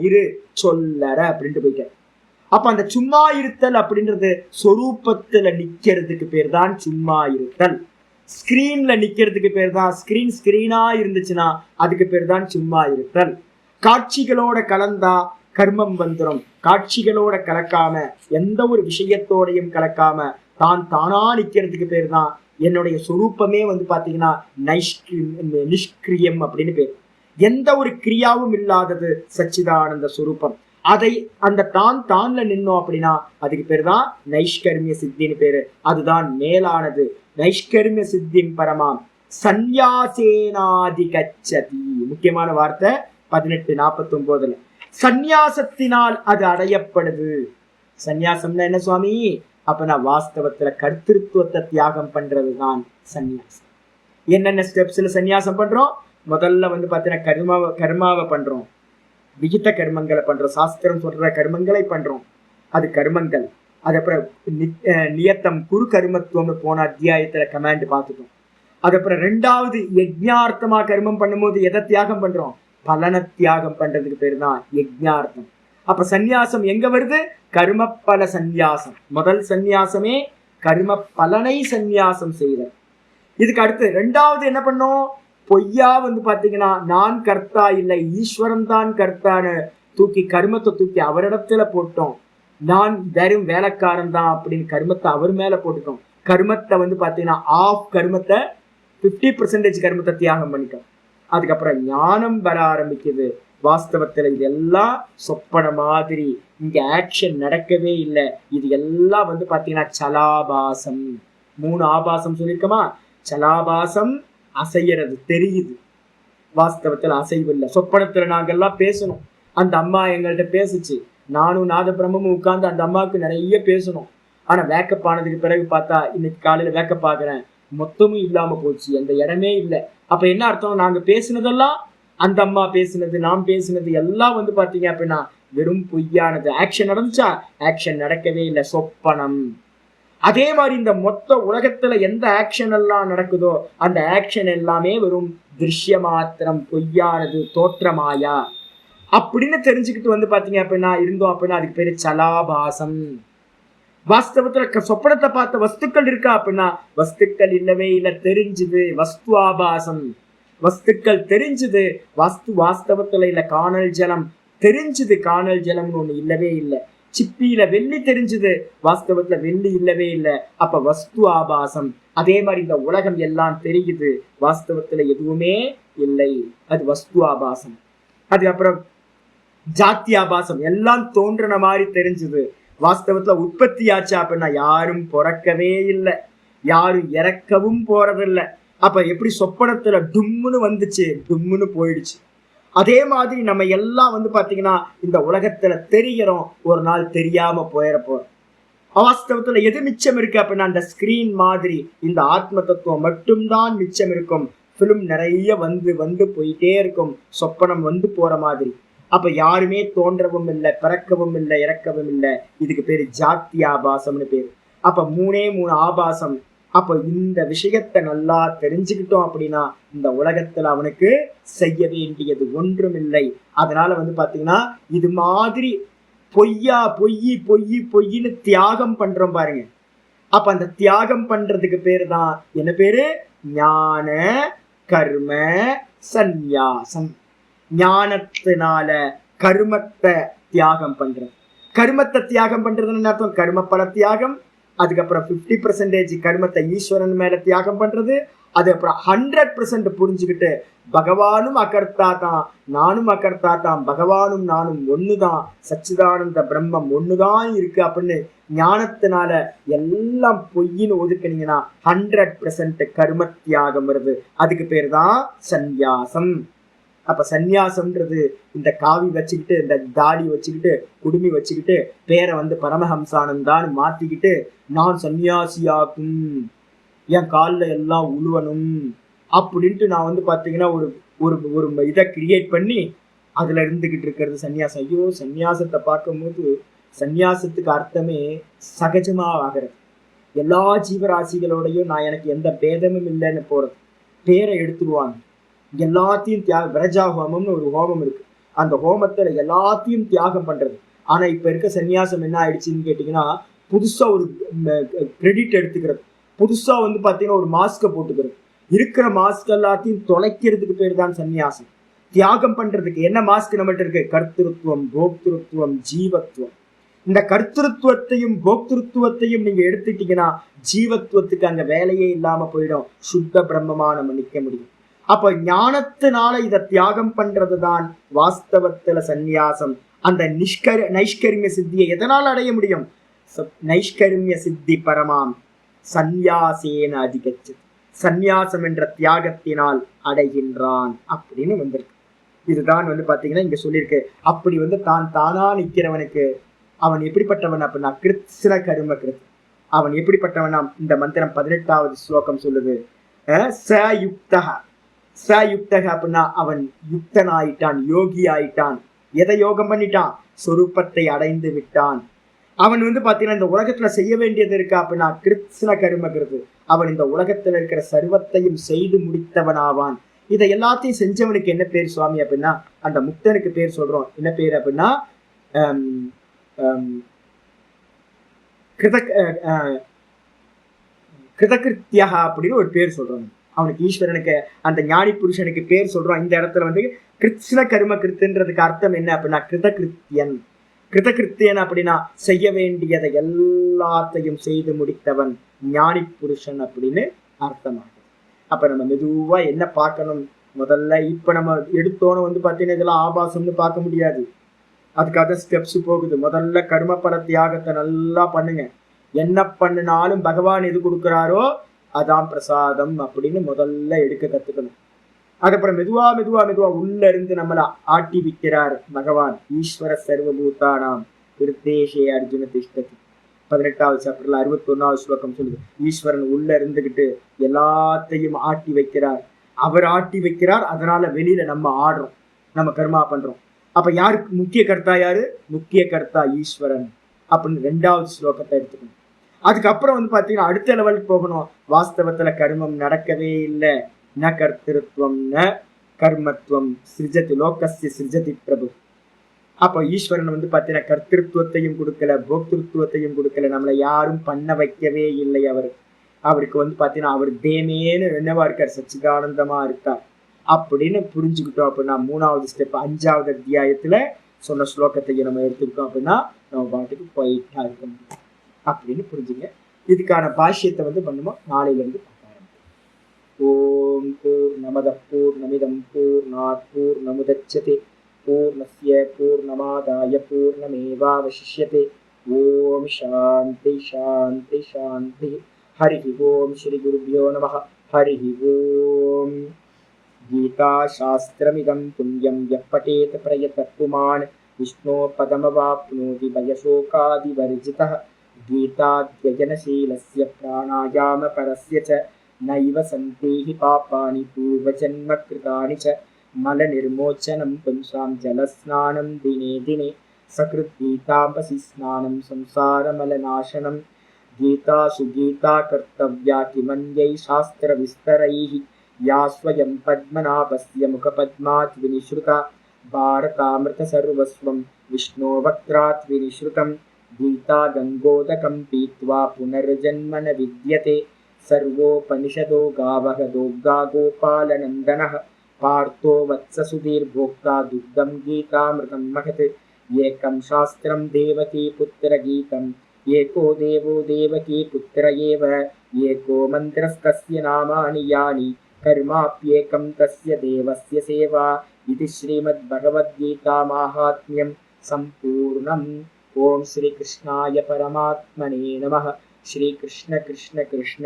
இரு சொல்லற அப்படின்ட்டு போயிட்டார். அப்ப அந்த சும்மா இருத்தல் அப்படின்றது சொரூபத்துல நிக்கிறதுக்கு பேர் தான் சும்மா இருத்தல். ஸ்கிரீன்ல நிக்கிறதுக்கு பேர் தான், ஸ்கிரீனா இருந்துச்சுன்னா அதுக்கு பேர் தான் சும்மா இருத்தல். காட்சிகளோட கலந்தா கர்மம் வந்துடும். காட்சிகளோட கலக்காம எந்த ஒரு விஷயத்தோடையும் கலக்காம தான் தானா நிக்கிறதுக்கு பேர் தான் என்னுடைய சொரூப்பமே வந்து பாத்தீங்கன்னா நிஷ்கிரியம் அப்படின்னு பேர். எந்த ஒரு கிரியாவும் இல்லாதது சச்சிதானந்த சுரூபம். அதை அந்த தான்ல நின்னோம் அப்படின்னா அதுக்கு பேர் தான் நைஷ்கர்மிய சித்தின்னு பேரு. அதுதான் மேலானது. நைஷ்கர்மிய சித்திம் பரமாம் சந்நியாசேனாதி கச்சதி. முக்கியமான வார்த்தை 18:49. சந்நியாசத்தினால் அது அடையப்படுது. சந்நியாசம்னா என்ன சுவாமி? அப்ப நான் வாஸ்தவத்துல கர்த்திருவத்தை தியாகம் பண்றதுதான் சந்நியாசம். என்னென்ன ஸ்டெப்ஸ்ல சந்நியாசம் பண்றோம்? முதல்ல வந்து பாத்தீங்கன்னா கர்மாவை பண்றோம், விகித கர்மங்களை பண்றோம், சாஸ்திரம் சொல்ற கர்மங்களை பண்றோம், அது கர்மங்கள். அதுக்கப்புறம் நியத்தம் குரு கர்மத்துவம்னு போன அத்தியாயத்துல கமாண்ட் பார்த்துட்டோம். அதுக்கப்புறம் 2வது யஜ்ஞார்த்தமா கர்மம் பண்ணும்போது எதை தியாகம் பண்றோம்? பலனை தியாகம் பண்றதுக்கு பேரு தான் யஜ்ஞார்த்தம். அப்ப சந்நியாசம் எங்க வருது? கர்ம பல சந்நியாசம். முதல் சந்நியாசமே கர்ம பலனை சந்நியாசம் செய்தல். இதுக்கு அடுத்து 2வது என்ன பண்ணோம்? பொய்யா வந்து பாத்தீங்கன்னா நான் கர்த்தா இல்லை, ஈஸ்வரன் தான் கர்த்தான்னு தூக்கி கர்மத்தை தூக்கி அவரிடத்துல போட்டோம். நான் வெறும் வேலைக்காரன் தான் அப்படின்னு கர்மத்தை அவர் மேல போட்டுட்டோம். கர்மத்தை வந்து பாத்தீங்கன்னா கர்மத்தை 50% கர்மத்தை தியாகம் பண்ணிட்டோம். அதுக்கப்புறம் ஞானம் வர ஆரம்பிக்குது. வாஸ்தவத்துல இதெல்லாம் சொப்பன மாதிரி, இங்க ஆக்ஷன் நடக்கவே இல்லை. இது எல்லாம் வந்து பாத்தீங்கன்னா சலாபாசம். 3 ஆபாசம் சொல்லியிருக்கோமா? சலாபாசம் அசையறது தெரியுது, வாஸ்தவத்துல அசைவு இல்லை. சொப்பனத்துல நாங்கெல்லாம் பேசணும். அந்த அம்மா எங்கள்கிட்ட பேசுச்சு, நானும் நாதபிரமும் உட்கார்ந்து அந்த அம்மாவுக்கு நிறைய பேசணும். ஆனா வேக்கப் ஆனதுக்கு பிறகு பார்த்தா இன்னைக்கு காலையில வேக்கப் ஆகுறேன், மொத்தமும் இல்லாம போச்சு, அந்த இடமே இல்லை. அப்ப என்ன அர்த்தம்? நாங்க பேசினதெல்லாம், அந்த அம்மா பேசினது, நாம் பேசினது எல்லாம் வந்து பாத்தீங்க அப்படின்னா வெறும் பொய்யானது. ஆக்ஷன் நடந்துச்சா? ஆக்ஷன் நடக்கவே இல்லை, சொப்பனம். அதே மாதிரி இந்த மொத்த உலகத்துல எந்த ஆக்ஷன் எல்லாம் நடக்குதோ அந்த ஆக்ஷன் எல்லாமே வெறும் திருஷ்ய மாத்திரம், பொய்யானது, தோற்றமாயா அப்படின்னு தெரிஞ்சுக்கிட்டு வந்து பாத்தீங்க அப்படின்னா இருந்தோம் அப்படின்னா அதுக்கு பேரு சலாபாசம். வாஸ்தவத்துல சொப்பனத்தை பார்த்த வஸ்துக்கள் இருக்கா அப்படின்னா வஸ்துக்கள் இல்லவே இல்லை, தெரிஞ்சுது. வஸ்து ஆபாசம். வஸ்துக்கள் தெரிஞ்சுது, வாஸ்தவத்துல இல்ல. காணல் ஜலம் தெரிஞ்சுது, காணல் ஜலம்னு ஒண்ணு இல்லவே இல்லை. சிப்பியில வெள்ளி தெரிஞ்சுது, வாஸ்தவத்துல வெள்ளி இல்லவே இல்லை. அப்ப வஸ்து ஆபாசம். அதே மாதிரி இந்த உலகம் எல்லாம் தெரியுது, வாஸ்தவத்துல எதுவுமே இல்லை, அது வஸ்து ஆபாசம். அதுக்கப்புறம் ஜாத்தி ஆபாசம். எல்லாம் தோன்றன மாதிரி தெரிஞ்சுது, வாஸ்தவத்துல உற்பத்தி ஆச்சா அப்படின்னா யாரும் பிறக்கவே இல்லை, யாரும் இறக்கவும் போறதில்லை. அப்ப எப்படி சொப்பனத்துல டும்முன்னு வந்துச்சு, டும்முன்னு போயிடுச்சு. அதே மாதிரி நம்ம எல்லாம் வந்து பாத்தீங்கன்னா இந்த உலகத்துல தெரிகிறோம், ஒரு நாள் தெரியாம போயிடப்போம். வாஸ்தவத்துல எது மிச்சம் இருக்கு அப்படின்னா அந்த ஸ்கிரீன் மாதிரி இந்த ஆத்ம தத்துவம் மட்டும்தான் மிச்சம் இருக்கும். பிலிம் நிறைய வந்து வந்து போயிட்டே இருக்கும், சொப்பனம் வந்து போற மாதிரி. அப்ப யாருமே தோன்றவும் இல்லை, பிறக்கவும் இல்லை, இறக்கவும் இல்லை. இதுக்கு பேரு ஜாத்தி ஆபாசம்னு பேரு. அப்ப 3 ஆபாசம். அப்ப இந்த விஷயத்தை நல்லா தெரிஞ்சுக்கிட்டோம் அப்படின்னா இந்த உலகத்துல அவனுக்கு செய்ய வேண்டியது ஒன்றும் இல்லை. அதனால வந்து பாத்தீங்கன்னா இது மாதிரி பொய்ன்னு தியாகம் பண்றோம் பாருங்க. அப்ப அந்த தியாகம் பண்றதுக்கு பேரு தான் என்ன பேரு? ஞான கர்ம சந்நியாசம். ஞானத்தினால கர்மத்தை தியாகம் பண்றது. கர்மத்தை தியாகம் பண்றதுன்னு அர்த்தம் கர்ம பல தியாகம். அதுக்கப்புறம் 50% கர்மத்தை ஈஸ்வரன் மேல தியாகம் பண்றது. அது அப்புறம் 100% புரிஞ்சுக்கிட்டு பகவானும் அகர்த்தா தான், நானும் அகர்த்தா தான், பகவானும் நானும் ஒண்ணுதான், சச்சிதானந்த பிரம்மம் ஒண்ணுதான் இருக்கு அப்படின்னு ஞானத்தினால எல்லாம் பொய்ன்னு ஒதுக்குனீங்கன்னா 100% கர்ம தியாகம் வருது. அதுக்கு பேர் தான் சந்நியாசம். அப்ப சந்நியாசம்ன்றது இந்த காவி வச்சுக்கிட்டு, இந்த தாடி வச்சுக்கிட்டு, குடுமி வச்சுக்கிட்டு, பேரை பரமஹம்சானந்தான்னு மாத்திக்கிட்டு நான் சன்னியாசியாக்கும், என் காலில் எல்லாம் உழுவணும் அப்படின்ட்டு நான் பாத்தீங்கன்னா ஒரு ஒரு ஒரு இதை கிரியேட் பண்ணி அதுல இருந்துகிட்டு இருக்கிறது சன்னியாசம். ஐயோ, சன்னியாசத்தை பார்க்கும்போது சன்னியாசத்துக்கு அர்த்தமே சகஜமா ஆகிறது. எல்லா ஜீவராசிகளோடையும் நான் எனக்கு எந்த பேதமும் இல்லைன்னு போறது. பேரை எடுத்துடுவாங்க, எல்லாத்தையும் விரஜா ஹோமம்னு ஒரு ஹோமம் இருக்கு, அந்த ஹோமத்துல எல்லாத்தையும் தியாகம் பண்றது. ஆனா இப்ப இருக்க சன்னியாசம் என்ன ஆயிடுச்சுன்னு கேட்டீங்கன்னா, புதுசா ஒரு கிரெடிட் எடுத்துக்கிறது, புதுசா பாத்தீங்கன்னா ஒரு மாஸ்கை போட்டுக்கிறது, இருக்கிற மாஸ்க் எல்லாத்தையும் தொலைக்கிறதுக்கு பேர் தான் சன்னியாசம். தியாகம் பண்றதுக்கு என்ன மாஸ்க் நம்மகிட்ட இருக்கு? கர்த்திருவம், போக்திருத்துவம், ஜீவத்துவம். இந்த கர்த்திருவத்தையும் போக்திருத்துவத்தையும் நீங்க எடுத்துட்டீங்கன்னா ஜீவத்துவத்துக்கு அங்க வேலையே இல்லாம போயிடும். சுத்த பிரம்மமா நம்ம நிக்க முடியும். அப்ப ஞானத்தினால இதை தியாகம் பண்றதுதான் வாஸ்தவத்துல சந்நியாசம். அந்த நைஷ்கர்மிய சித்தியை எதனால் அடைய முடியும்? நைஷ்கர்மிய சித்தி பரமாம் சந்நியாசேன அதிகச்சு, சந்நியாசம் என்ற தியாகத்தினால் அடைகின்றான் அப்படின்னு வந்திருக்கு. இதுதான் பாத்தீங்கன்னா இங்க சொல்லியிருக்கு. அப்படி தான் தானா நிக்கிறவனுக்கு அவன் எப்படிப்பட்டவன் அப்படின்னா கிருத்ஸ்ன கரும கிருத். அவன் எப்படிப்பட்டவனா? இந்த மந்திரம் 18வது ஸ்லோகம் சொல்லுது, சயுக்தக. சயுக்தக அப்படின்னா அவன் யுக்தன் ஆயிட்டான், யோகி ஆயிட்டான். எதை யோகம் பண்ணிட்டான்? சொரூபத்தை அடைந்து விட்டான். அவன் பாத்தீங்கன்னா இந்த உலகத்துல செய்ய வேண்டியது இருக்கா அப்படின்னா கிருத்ஸ்ன கரும கிருத்து. அவன் இந்த உலகத்துல இருக்கிற சர்வத்தையும் செய்து முடித்தவனாவான். இதை எல்லாத்தையும் செஞ்சவனுக்கு என்ன பேர் சுவாமி அப்படின்னா, அந்த முக்தனுக்கு பேர் சொல்றோம். என்ன பேர் அப்படின்னா கிருதகிருத்தியா அப்படின்னு ஒரு பேர் சொல்றோம். அவனுக்கு ஈஸ்வரனுக்கு, அந்த ஞானி புருஷனுக்கு பேர் சொல்றோம். இந்த இடத்துல கிருத்ஸ்ன கரும கிருத்துன்றதுக்கு அர்த்தம் என்ன அப்படின்னா கிருதகிருத்தியன். கிருதகிருத்தியன் அப்படின்னா செய்ய வேண்டியதை எல்லாத்தையும் செய்து முடித்தவன், ஞானி புருஷன் அப்படின்னு அர்த்தமாகும். அப்ப நம்ம மெதுவா என்ன பார்க்கணும்? முதல்ல இப்ப நம்ம எடுத்தோன்னு பாத்தீங்கன்னா இதெல்லாம் ஆபாசம்னு பார்க்க முடியாது. அதுக்காக ஸ்டெப்ஸ் போகுது. முதல்ல கர்ம பல தியாகத்தை நல்லா பண்ணுங்க. என்ன பண்ணினாலும் பகவான் எது கொடுக்குறாரோ அதான் பிரசாதம் அப்படின்னு முதல்ல எடுக்க கத்துக்கணும். அதுக்கப்புறம் மெதுவா மெதுவா மெதுவா உள்ள இருந்து நம்மள ஆட்டி விற்கிறார் பகவான். ஈஸ்வர சர்வபூதானாம் விருத்தேஷே அர்ஜுன திஷ்டதி. 18வது சாப்டர்ல 61வது ஸ்லோகம் சொல்லுது, ஈஸ்வரன் உள்ள இருந்துகிட்டு எல்லாத்தையும் ஆட்டி வைக்கிறார். அவர் ஆட்டி வைக்கிறார், அதனால வெளியில நம்ம ஆடுறோம், நம்ம கர்மா பண்றோம். அப்ப யாருக்கு முக்கிய கர்த்தா? யாரு முக்கிய கர்த்தா? ஈஸ்வரன் அப்படின்னு 2வது ஸ்லோகத்தை எடுத்துக்கணும். அதுக்கப்புறம் பாத்தீங்கன்னா அடுத்த லெவலுக்கு போகணும். வாஸ்தவத்துல கர்மம் நடக்கவே இல்லை. ந கர்த்திருவம் ந கர்மத்துவம் சிருஜதி லோகஸ்ய சிருஜதி பிரபு. அப்போ ஈஸ்வரன் பாத்தீங்கன்னா கர்த்திருவத்தையும் கொடுக்கல, போக்திருத்துவத்தையும் கொடுக்கல, நம்மளை யாரும் பண்ண வைக்கவே இல்லை. அவருக்கு பாத்தீங்கன்னா அவர் தேமேன்னு என்னவா இருக்கார்? சச்சிதானந்தமா இருக்கார் அப்படின்னு புரிஞ்சுக்கிட்டோம் அப்படின்னா 3வது ஸ்டெப் 5வது அத்தியாயத்துல சொன்ன ஸ்லோகத்தை நம்ம எடுத்துக்கிட்டோம் அப்படின்னா நம்ம பாட்டுக்கு போயிட்டா இருக்க முடியும் அப்படின்னு புரிஞ்சுங்க. இதுக்கான பாஷ்யத்தை பண்ணுமோ நாளையில இருந்து பார்க்க ஆரம்பிக்கும். ஓம் பூர்ணமத பூர்ணமிதம் பூர்ணாத் பூர்ணமுதச்யதே பூர்ணஸ்ய பூர்ணமாதாய பூர்ணமேவாவசிஷ்யதே. ஓம் சாந்தி சாந்தி சாந்தி. ஹரி ஓம் ஸ்ரீ குருभ्यो நமः. ஹரி ஓம். கீதா சாஸ்திரமிதம் புண்ணியம் யः படேத் பிரயதः புமான் விஷ்ணோ பதமவாப்னோதி பயசோகாதிவர்ஜிதः. கீதாத்யஜனசீலஸ்ய பிராணாயாம பரஸ்ய ச நைவ சந்தேஹி பாபானி பூர்வஜன்ம கிருதானி ச மலநிர்மோச்சனம் பும்சாம் ஜலஸ்நானம் தினே தினே சக்ருத் கீதாம்பசி ஸ்நானம் சம்சாரமலநாசனம். கீதா சுகீதா கர்த்தவ்யா கிமன்யை சாஸ்திர விஸ்தரைஹ யா ஸ்வயம் பத்மநாபஸ்ய முகபத்மாத் வினிஸ்ருதா. பாரதாமிருத சர்வஸ்வம் விஷ்ணோ வக்த்ராத் வினிஸ்ருதம். கீதா கங்கோதகம் பீத்வா புனர்ஜன்ம ந வித்யதே. சர்வோபனிஷதோ காவக தோக்தா கோபாலநந்தனः. பார்த்தோ வத்ச சுதீர்போக்தா துக்தம் கீதாமிருதம் மகத். ஏகம் சாஸ்திரம் தேவகீ புத்திர கீதம் एको देवो देवकी पुत्र एव एको मन्त्रस्तस्य नामानि यानि कर्माप्येकं तस्य देवस्य सेवा इति श्रीमद्भगवद्गीतामाहात्म्यं सम्पूर्णम्। ओम श्री कृष्णाय परमात्मने नमः। श्री कृष्ण कृष्ण कृष्ण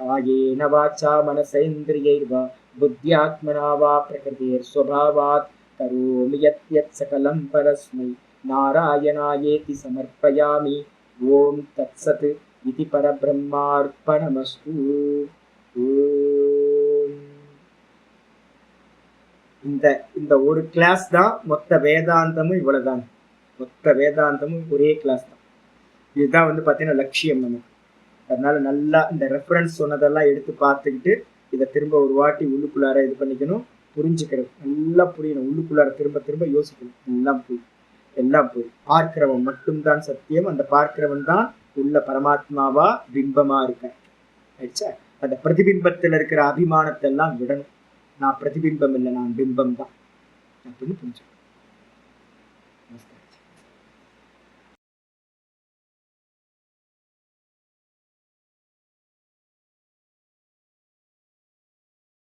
कायेन वाचा मनसेन्द्रियैर्वा बुद्ध्यात्मना वा प्रकृतेर्स्वभावात् करोमि यत् सकलं परस्मै नारायणायेति समर्पयामि। ओम तत्सत् इति परब्रह्मार्पणमस्तु। ஓம். இந்த ஒரு கிளாஸ் தான் மொத்த வேதாந்தமும் இவ்வளவுதான். மொத்த வேதாந்தமும் ஒரே கிளாஸ் தான். இதுதான் பார்த்தீங்கன்னா லட்சியம் நமக்கு. அதனால நல்லா இந்த ரெஃபரன்ஸ் சொன்னதெல்லாம் எடுத்து பார்த்துக்கிட்டு இதை திரும்ப ஒரு வாட்டி உள்ளுக்குள்ளார இது பண்ணிக்கணும், புரிஞ்சுக்கிறது நல்லா புரியணும். உள்ளுக்குள்ளார திரும்ப திரும்ப யோசிக்கணும். எல்லாம் போய் பார்க்கிறவன் மட்டும்தான் சத்தியம். அந்த பார்க்கிறவன் தான் உள்ள பரமாத்மாவா பிம்பமா இருக்க. அந்த பிரதிபிம்பத்தில் இருக்கிற அபிமானத்தை எல்லாம் விடணும். நான் பிரதிபிம்பம் இல்லை, நான் பிம்பம் தான் அப்படின்னு புரிஞ்சுக்கணும்.